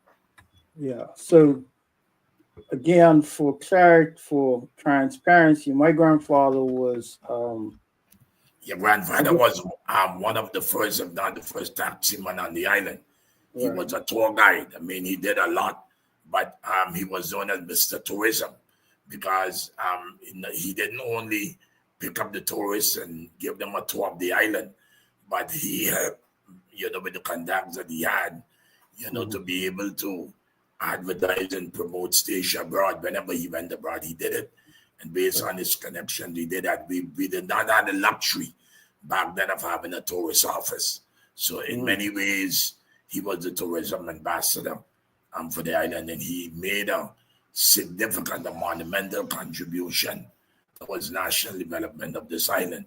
Yeah. So again, for clarity, for transparency, my grandfather was. Your grandfather was one of the first, if not the first, taximan on the island. He was a tour guide. I mean, he did a lot, but he was known as Mr. Tourism, because he didn't only pick up the tourists and give them a tour of the island, but he helped, with the contacts that he had, to be able to advertise and promote Statia abroad. Whenever he went abroad, he did it. And based on his connection, we did that. We did not have the luxury back then of having a tourist office. So in many ways, he was the tourism ambassador for the island, and he made a significant, a monumental contribution towards national development of this island.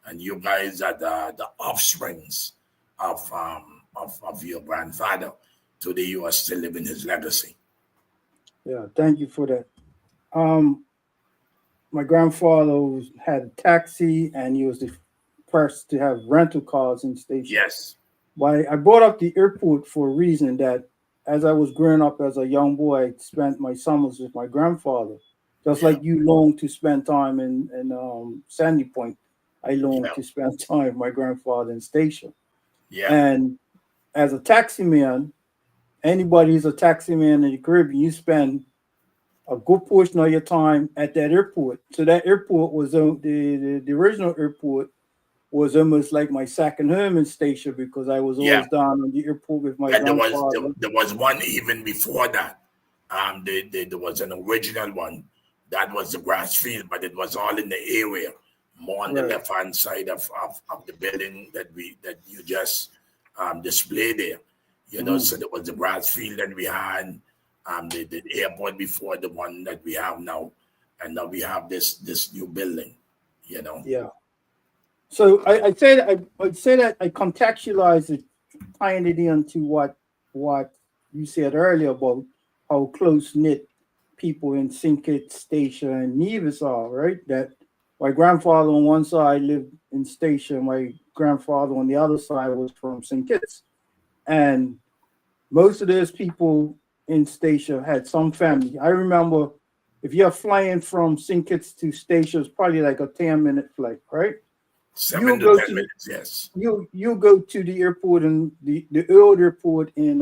and you guys are the offsprings of your grandfather. Today, you are still living his legacy. Yeah, thank you for that. Um, my grandfather had a taxi, and he was the first to have rental cars in the station. Yes. But I brought up the airport for a reason that as I was growing up as a young boy, I spent my summers with my grandfather. Just Yeah. like you long to spend time in Sandy Point, I long Yeah. to spend time with my grandfather in Station. Yeah. And as a taxi man, anybody who's a taxi man in the Caribbean, you spend a good portion of your time at that airport. So that airport was the original airport was almost like my second home in Station because I was Yeah. always down on the airport with my Well, grandfather. there was one even before that. There was an original one that was the grass field, but it was all in the area, more on the Right. left hand side of the building that you just displayed there. You know, so there was the grass field that we had, the airport before the one that we have now, and now we have this new building. You know. Yeah. So I'd say that I contextualize it, tying it into what you said earlier about how close knit people in Sinkit, Station, and Nevis are, right? That my grandfather on one side lived in Station, my grandfather on the other side was from St. Kitts. And most of those people in Station had some family. I remember if you're flying from St. Kitts to Station, it's probably like a 10-minute flight, right? 7 You'll to go 10 to the, minutes, yes. you go to the airport and the old airport in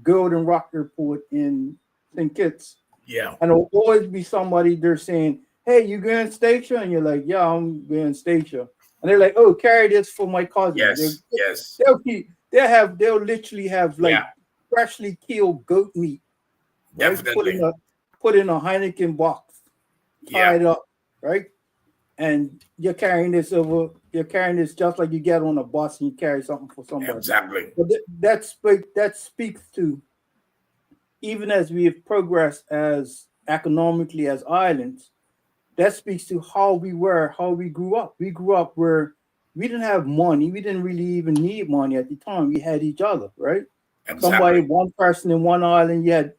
Golden Rock Airport in St. Kitts, Yeah. and there'll always be somebody there saying, "Hey, you going Station?" And you're like, "Yeah, I'm going Station." And they're like, "Oh, carry this for my cousin." Yes. Yes. They'll literally have like Yeah. freshly killed goat meat, right? Definitely. Put in a Heineken box, Yeah. tied up, right? And you're carrying this just like you get on a bus and you carry something for somebody. Exactly. But that speaks to, even as we have progressed as economically as islands, that speaks to how we grew up. We grew up where we didn't have money. We didn't really even need money at the time. We had each other, right? Somebody, Exactly. one person in one island, you had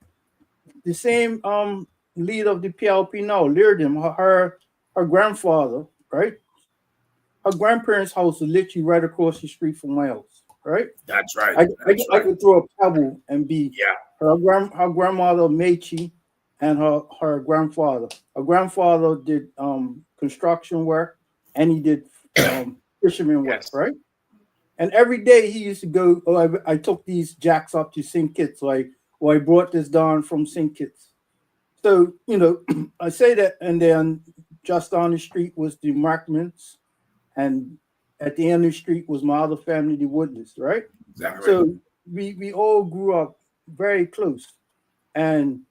the same leader of the PLP now, Leardom, her grandfather, right? Her grandparents' house was literally right across the street from my house, right? That's right. That's I right. could throw a pebble and be Yeah. her grandmother Mechi and her grandfather. Her grandfather did construction work and he did fisherman work, Yes. right? And every day he used to go. Oh, I took these jacks up to St. Kitts, or I brought this down from St. Kitts. So I say that, and then just down the street was the Markmans, and at the end of the street was my other family, the Woodleys, right? Exactly. So we all grew up very close. And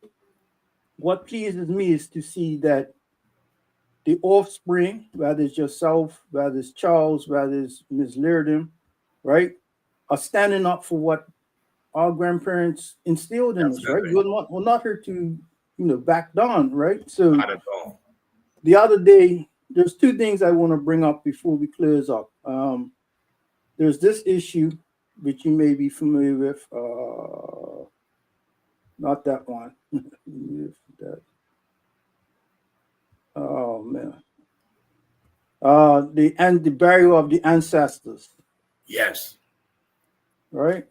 what pleases me is to see that the offspring, whether it's yourself, whether it's Charles, whether it's Ms. Leardom, right, are standing up for what our grandparents instilled in us, right? Definitely. We're not here to, back down, right? So Not at all. the other day, there's two things I want to bring up before we close up. There's this issue, which you may be familiar with. Not that one. That. Oh man. The burial of the ancestors, Yes. right?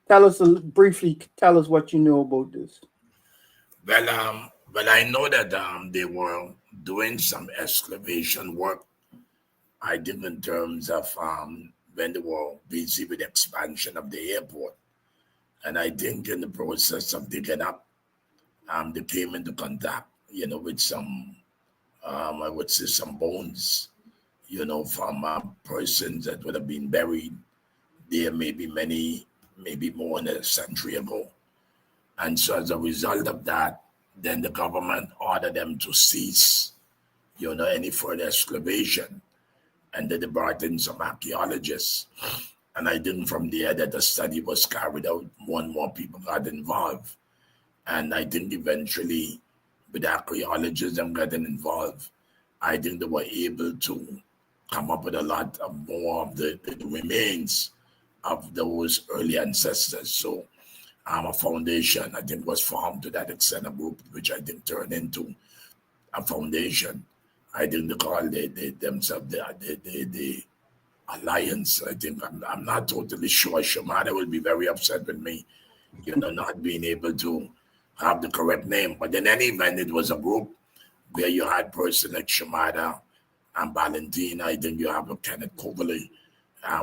Briefly. Tell us what you know about this. Well, I know that they were doing some excavation work. I think in terms of when they were busy with expansion of the airport, and I think in the process of digging up, they came into contact, with some, I would say, some bones, from persons that would have been buried there maybe maybe more than a century ago. And so as a result of that, then the government ordered them to cease, any further excavation. And then they brought in some archaeologists. And I think from there that the study was carried out, more and more people got involved. And I think eventually, with archaeologists and getting involved, I think they were able to come up with a lot of more of the remains of those early ancestors. So a foundation, I think, was formed to that extent, a group which I think turned into a foundation. I think they call themselves the alliance. I think I'm not totally sure. Shimada will be very upset with me, not being able to have the correct name. But in any event, it was a group where you had person like Shimada and Valentina. I think you have a Kenneth Coverley,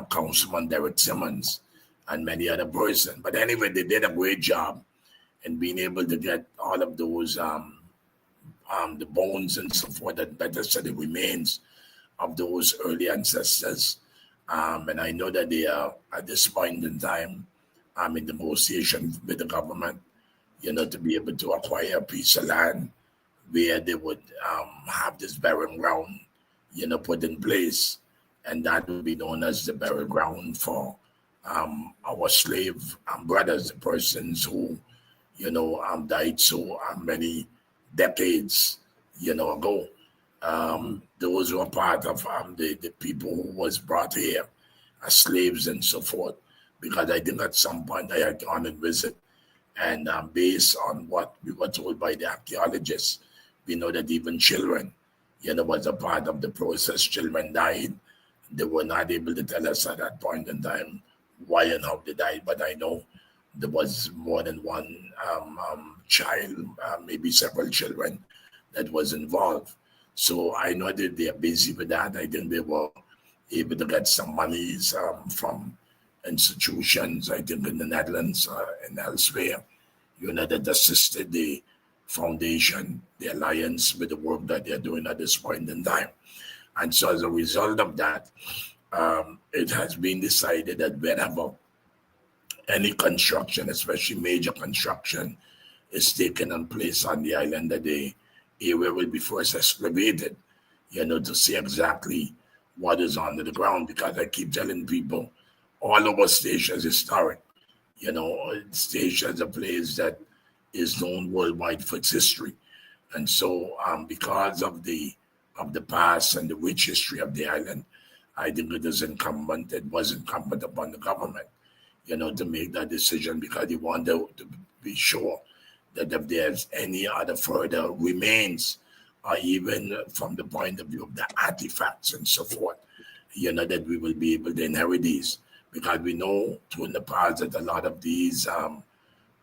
Councilman Derek Simmons, and many other persons. But anyway, they did a great job in being able to get all of those the bones and so forth, that better said, the remains of those early ancestors. And I know that they are at this point in time in negotiation with the government, to be able to acquire a piece of land where they would have this burial ground, put in place. And that would be known as the burial ground for our slave brothers, the persons who, died so many decades, ago. Those were part of the people who was brought here as slaves and so forth. Because I think at some point I had gone and visit, and based on what we were told by the archaeologists, we know that even children, was a part of the process. Children died. They were not able to tell us at that point in time why and how they died, but I know there was more than one child, maybe several children that was involved. So I know that they are busy with that. I think they were able to get some monies from institutions, I think in the Netherlands and elsewhere, that assisted the foundation, the alliance, with the work that they're doing at this point in time. And so as a result of that, it has been decided that whenever any construction, especially major construction, is taken in place on the island, that the area will be first excavated, to see exactly what is under the ground. Because I keep telling people, all our stations historic. Station is a place that is known worldwide for its history. And so because of the past and the rich history of the island, I think it was incumbent upon the government, to make that decision, because they want to be sure that if there's any other further remains, or even from the point of view of the artifacts and so forth, that we will be able to inherit these. Because we know in the past that a lot of these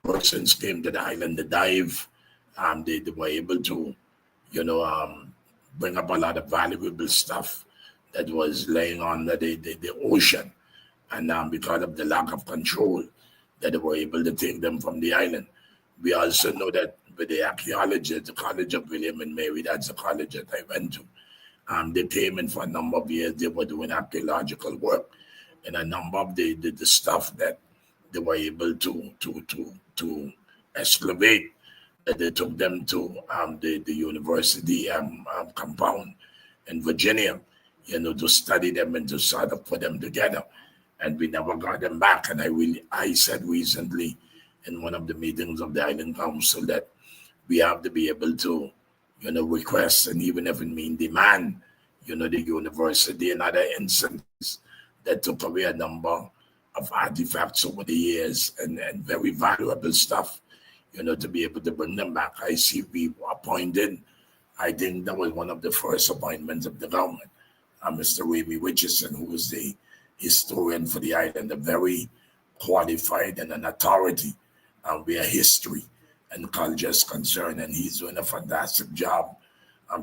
persons came to the island to dive. They were able to, bring up a lot of valuable stuff that was laying on the ocean. And because of the lack of control, that they were able to take them from the island. We also know that with the archaeologists, the College of William and Mary, that's the college that I went to, they came in for a number of years. They were doing archaeological work, and a number of the stuff that they were able to excavate, that they took them to the university compound in Virginia, to study them and to sort of put them together. And we never got them back. And I said recently in one of the meetings of the Island Council that we have to be able to, request, and even if it means demand, the university and other instances that took away a number of artifacts over the years, and very valuable stuff, to be able to bring them back. I see we appointed, I think that was one of the first appointments of the government, Mr. Remy Richardson, who was the historian for the island, a very qualified and an authority where history and culture is concerned. And he's doing a fantastic job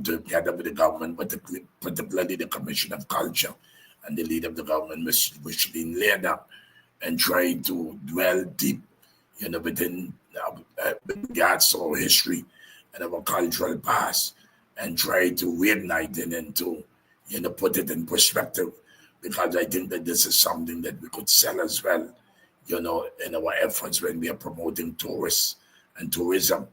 together with the government, but particularly the Commission of Culture and the leader of the government, Mr. Richardson, led up and tried to dwell deep, within regards to our history and our cultural past, and try to reignite it and to, put it in perspective, because I think that this is something that we could sell as well, in our efforts when we are promoting tourists and tourism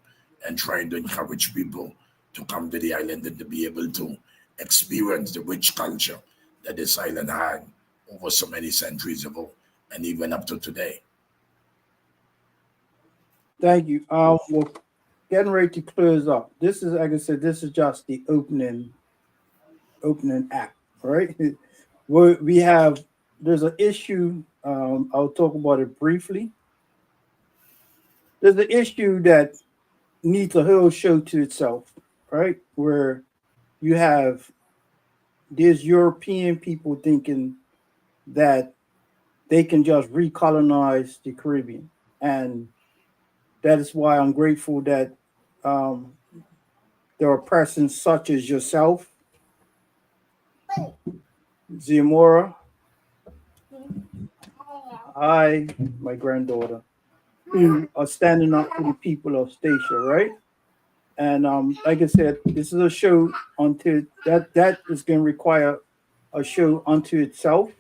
and trying to encourage people to come to the island and to be able to experience the rich culture that this island had over so many centuries ago and even up to today. Thank you. We're getting ready to close up. This is, like I said, this is just the opening act. right? We have there's an issue. I'll talk about it briefly. There's an issue that needs a whole show to itself, right? Where you have there's European people thinking that they can just recolonize the Caribbean, and that is why I'm grateful that um, there are persons such as yourself, Ziamora, I, my granddaughter, who are standing up for the people of Statia, right? And like I said, this is a show unto that is going to require a show unto itself.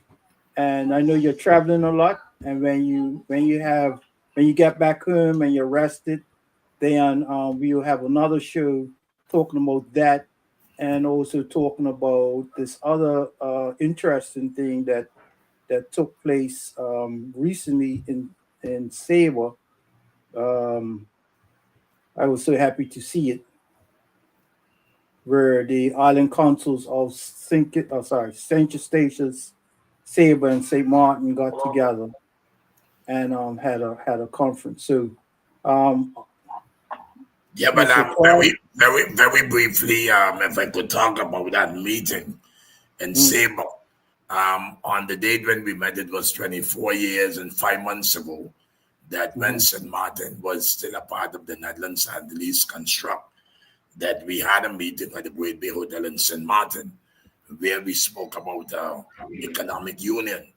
And I know you're traveling a lot, and when you get back home and you're rested, then we'll have another show talking about that, and also talking about this other interesting thing that took place recently in Sabre. Um, I was so happy to see it, where the island councils of Saint Eustatius, Sabre, and Saint Martin got together and had a conference. So, um, Yeah, but Mr. Clyde, very briefly, if I could talk about that meeting in mm, Sable. On the date when we met, it was 24 years and 5 months ago that mhm, Vincent Martin was still a part of the Netherlands and the least construct. That we had a meeting at the Great Bay Hotel in St. Martin, where we spoke about economic union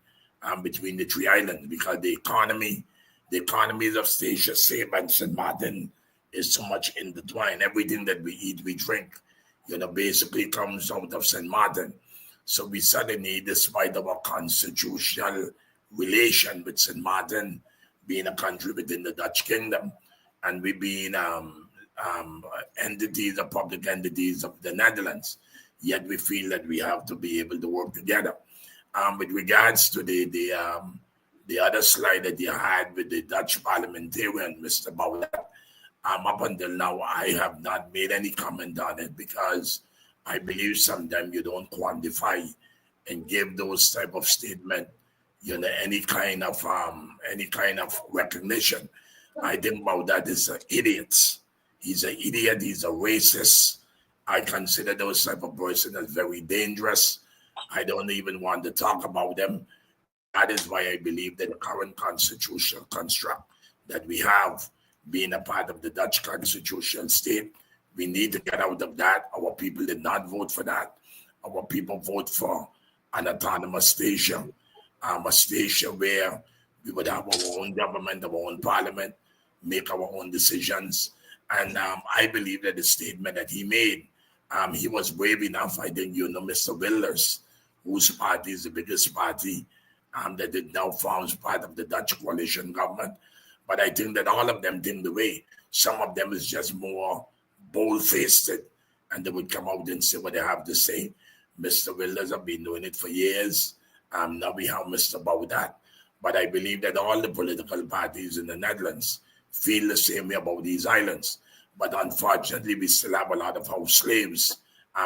between the three islands, because the economies of Statia, Save and St. Martin is so much intertwined. Everything that we eat, we drink, basically comes out of St. Martin. So we suddenly, despite our constitutional relation with St. Martin, being a country within the Dutch kingdom, and we being um, entities, or public entities of the Netherlands, yet we feel that we have to be able to work together. With regards to the other slide that you had with the Dutch parliamentarian, Mr. Baudat, up until now, I have not made any comment on it, because I believe sometimes you don't quantify and give those type of statement, any kind of recognition. I think Baudat is an idiot. He's an idiot. He's a racist. I consider those type of person as very dangerous. I don't even want to talk about them. That is why I believe that the current constitutional construct that we have, being a part of the Dutch constitutional state, we need to get out of that. Our people did not vote for that. Our people vote for an autonomous station, a station where we would have our own government, our own parliament, make our own decisions. And I believe that the statement that he made, he was brave enough. I think Mr. Wilders, whose party is the biggest party that it now forms part of the Dutch coalition government. But I think that all of them think the way. Some of them is just more bold-faced, and they would come out and say what they have to say. Mr. Wilders have been doing it for years. Now we have Mr. Baudat. But I believe that all the political parties in the Netherlands feel the same way about these islands. But unfortunately, we still have a lot of house slaves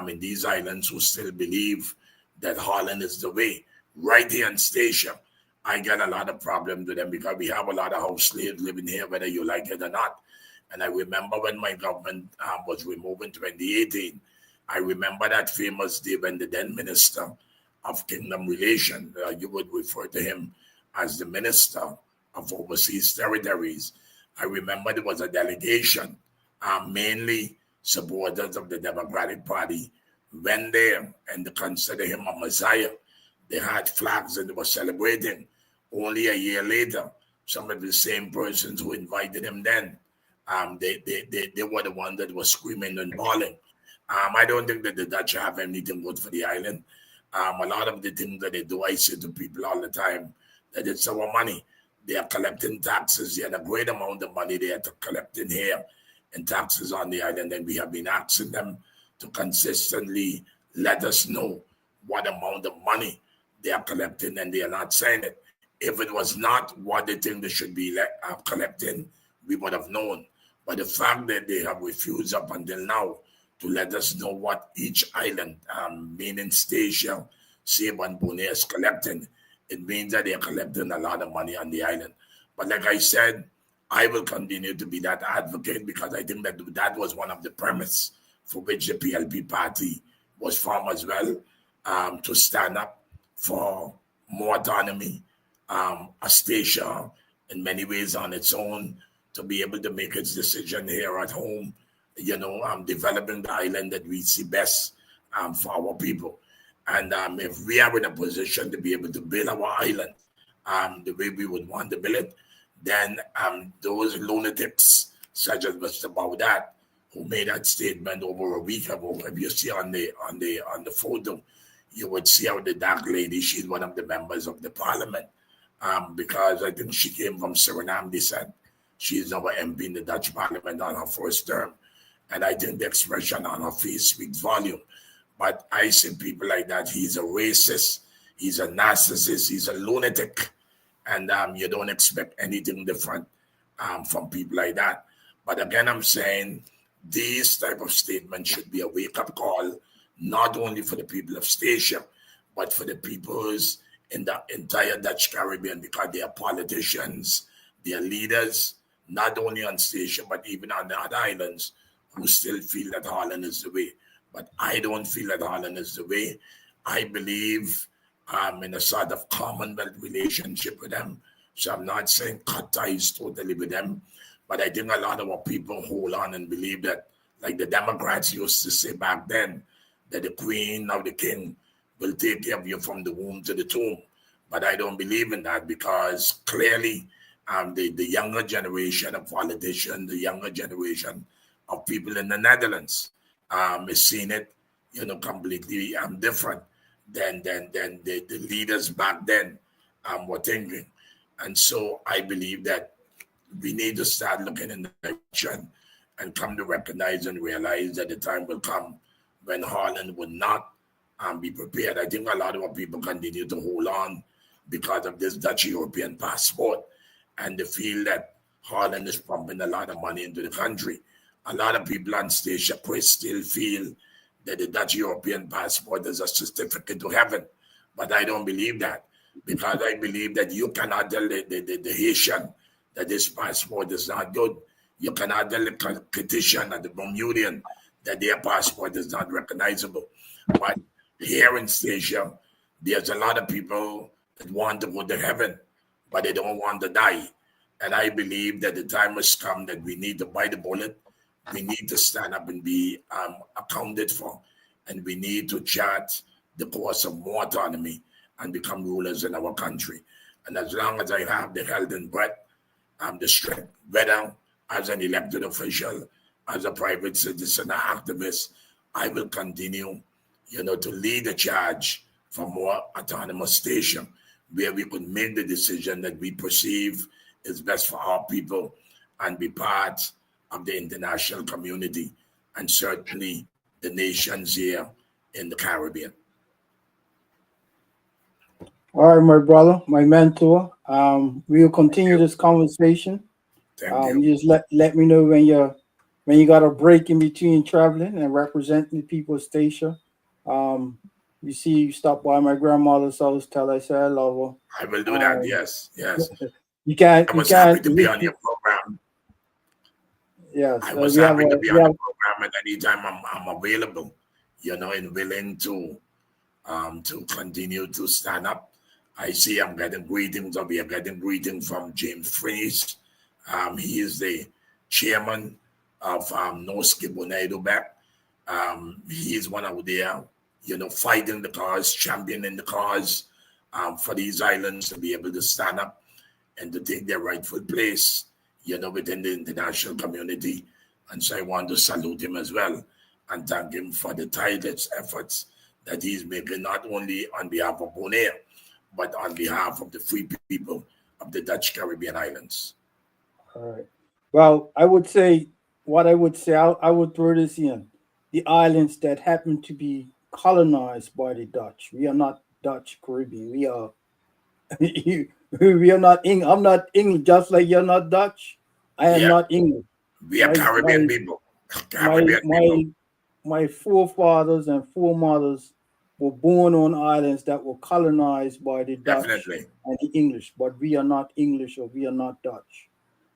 in these islands who still believe that Holland is the way. Right here in Statia, I get a lot of problems with them, because we have a lot of house slaves living here, whether you like it or not. And I remember when my government was removed in 2018, I remember that famous day when the then Minister of Kingdom Relation, you would refer to him as the Minister of Overseas Territories. I remember there was a delegation, mainly supporters of the Democratic Party, went there and they considered him a messiah. They had flags and they were celebrating. Only a year later, some of the same persons who invited him then, they were the ones that were screaming and bawling. I don't think that the Dutch have anything good for the island. A lot of the things that they do, I say to people all the time, that it's our money. They are collecting taxes, and a great amount of money they are collecting here in taxes on the island. And we have been asking them to consistently let us know what amount of money they are collecting, and they are not saying it. If it was not what they think they should be collecting, we would have known. But the fact that they have refused up until now to let us know what each island, meaning Statia, Saba and Brunei is collecting, it means that they're collecting a lot of money on the island. But like I said, I will continue to be that advocate because I think that that was one of the premise for which the PLP party was formed as well, to stand up for more autonomy, a station in many ways on its own, to be able to make its decision here at home, developing the island that we see best for our people. And if we are in a position to be able to build our island the way we would want to build it, then those lunatics, such as Mr. Baudat, who made that statement over a week ago, if you see on the photo, you would see how the dark lady, she's one of the members of the parliament, because I think she came from Suriname descent. She's our MP in the Dutch parliament on her first term. And I think the expression on her face speaks volume. But I see people like that. He's a racist. He's a narcissist. He's a lunatic. And you don't expect anything different from people like that. But again, I'm saying these type of statements should be a wake-up call, not only for the people of Statia, but for the peoples in the entire Dutch Caribbean, because they are politicians, they are leaders, not only on Statia, but even on the other islands, who still feel that Holland is the way. But I don't feel that Holland is the way. I believe in a sort of Commonwealth relationship with them. So I'm not saying cut ties totally with them, but I think a lot of our people hold on and believe that, like the Democrats used to say back then, that the queen or the king will take care of you from the womb to the tomb. But I don't believe in that, because clearly the younger generation of politicians, the younger generation of people in the Netherlands is seeing it, completely different than the leaders back then were thinking. And so I believe that we need to start looking in the direction and come to recognize and realize that the time will come when Holland would not be prepared. I think a lot of our people continue to hold on because of this Dutch European passport, and they feel that Holland is pumping a lot of money into the country. A lot of people on Statia Chris still feel that the Dutch European passport is a certificate to heaven. But I don't believe that, because I believe that you cannot tell the Haitian that this passport is not good. You cannot tell the Cretician and the Bermudian that their passport is not recognizable. But here in Statia, there's a lot of people that want to go to heaven, but they don't want to die. And I believe that the time has come that we need to bite the bullet. We need to stand up and be accounted for, and we need to chart the course of more autonomy and become rulers in our country. And as long as I have the health and breath, the strength, whether as an elected official, as a private citizen or activist, I will continue, to lead the charge for more autonomous station, where we could make the decision that we perceive is best for our people and be part of the international community, and certainly the nations here in the Caribbean. All right, my brother, my mentor. We'll continue this conversation. Thank you. You just let me know when you got a break in between traveling and representing the people of Statia. You stop by my grandmother's house, tell her I say I love her. I will do that. Yes. You can't. I was happy to be on your program. Yes, I was happy to be on the program at any time I'm available, and willing to continue to stand up. I see I'm getting greetings, or we are getting greetings from James Fries. He is the chairman of No Skip Back. He is one of their, fighting the cause, championing the cause for these islands to be able to stand up and to take their rightful place, within the international community. And so I want to salute him as well and thank him for the tireless efforts that he's making, not only on behalf of Bonaire, but on behalf of the free people of the Dutch Caribbean islands. All right. Well, I would say, I would throw this in. The islands that happen to be colonized by the Dutch. We are not Dutch Caribbean. We are we are not English. I'm not English, just like you're not Dutch. I am not English. We are Caribbean people. My forefathers and foremothers were born on islands that were colonized by the Dutch Definitely. and the English, but we are not English or we are not Dutch.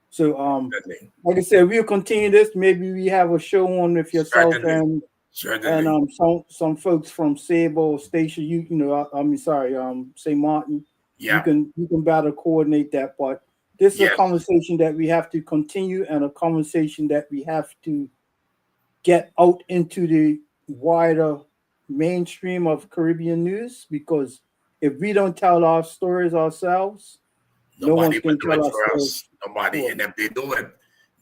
So, Definitely. like I said, we'll continue this. Maybe we have a show on with yourself Certainly. and Certainly. some folks from Sable or Station. You know, I mean, sorry, St. Martin. Yeah. You can better coordinate that. But this is a Yes. conversation that we have to continue and a conversation that we have to get out into the wider mainstream of Caribbean news, because if we don't tell our stories ourselves, no Nobody one's will going to do tell it our for stories us. Nobody. for And us. if they do it,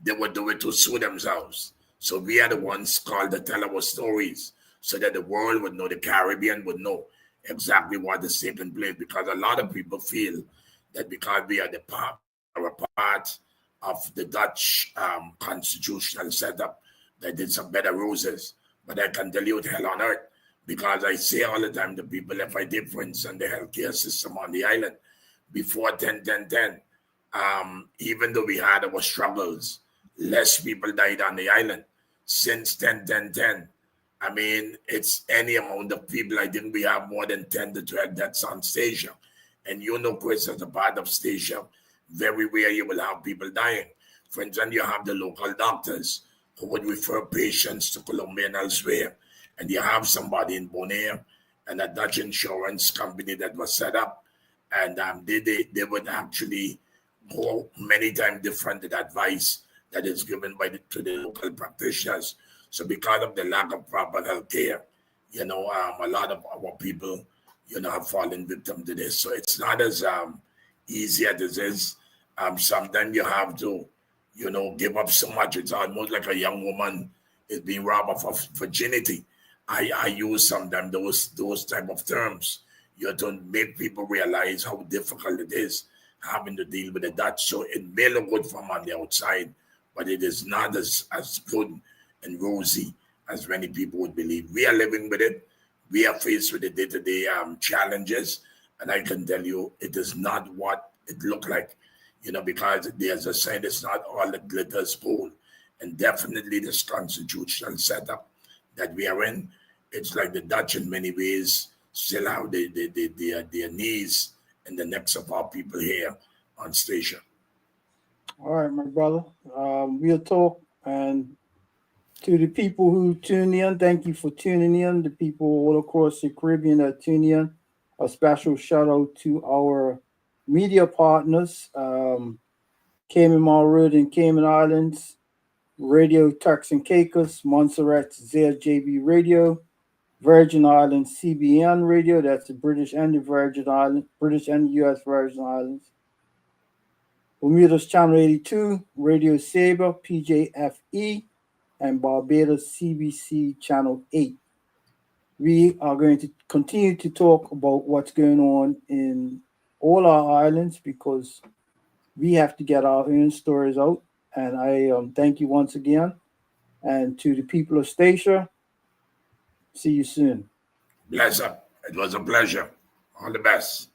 they will do it to sue themselves. So we are the ones called to tell our stories so that the world would know, the Caribbean would know exactly what is taking place. Because a lot of people feel that because we are we are a part of the Dutch constitutional setup, that did some better roses. But I can tell you it's hell on earth. Because I say all the time to people, if I did, for instance, the healthcare system on the island, before 10, even though we had our struggles, less people died on the island. Since 10, I mean, it's any amount of people. I think we have more than 10 to 12 deaths on station. And you know, Chris, as a part of station, very rare you will have people dying. For instance, you have the local doctors who would refer patients to Colombia and elsewhere. And you have somebody in Bonaire and a Dutch insurance company that was set up, and they would actually go many times different in advice that is given to the local practitioners. So because of the lack of proper health care, a lot of our people, have fallen victim to this. So it's not as easy as it is. Sometimes you have to, give up so much. It's almost like a young woman is being robbed of her virginity. I use sometimes those type of terms, to make people realize how difficult it is having to deal with the Dutch. So it may look good from on the outside, but it is not as good and rosy as many people would believe. We are living with it. We are faced with the day-to-day challenges, and I can tell you, it is not what it looked like. Because there's a saying, it's not all that glitters gold, and definitely this constitutional setup that we are in, it's like the Dutch in many ways still have their knees in the necks of our people here on station. All right, my brother. We'll talk. And to the people who tune in, thank you for tuning in. The people all across the Caribbean that tune in, a special shout out to our media partners, Cayman Road and Cayman Islands, Radio Turks and Caicos, Montserrat ZJB Radio, Virgin Islands CBN Radio, that's the British and the Virgin Islands, British and US Virgin Islands. Bermuda's Channel 82, Radio Sabre, PJFE, and Barbados CBC Channel 8. We are going to continue to talk about what's going on in all our islands, because we have to get our own stories out. And I thank you once again. And to the people of Statia, see you soon. Bless up. It was a pleasure. All the best.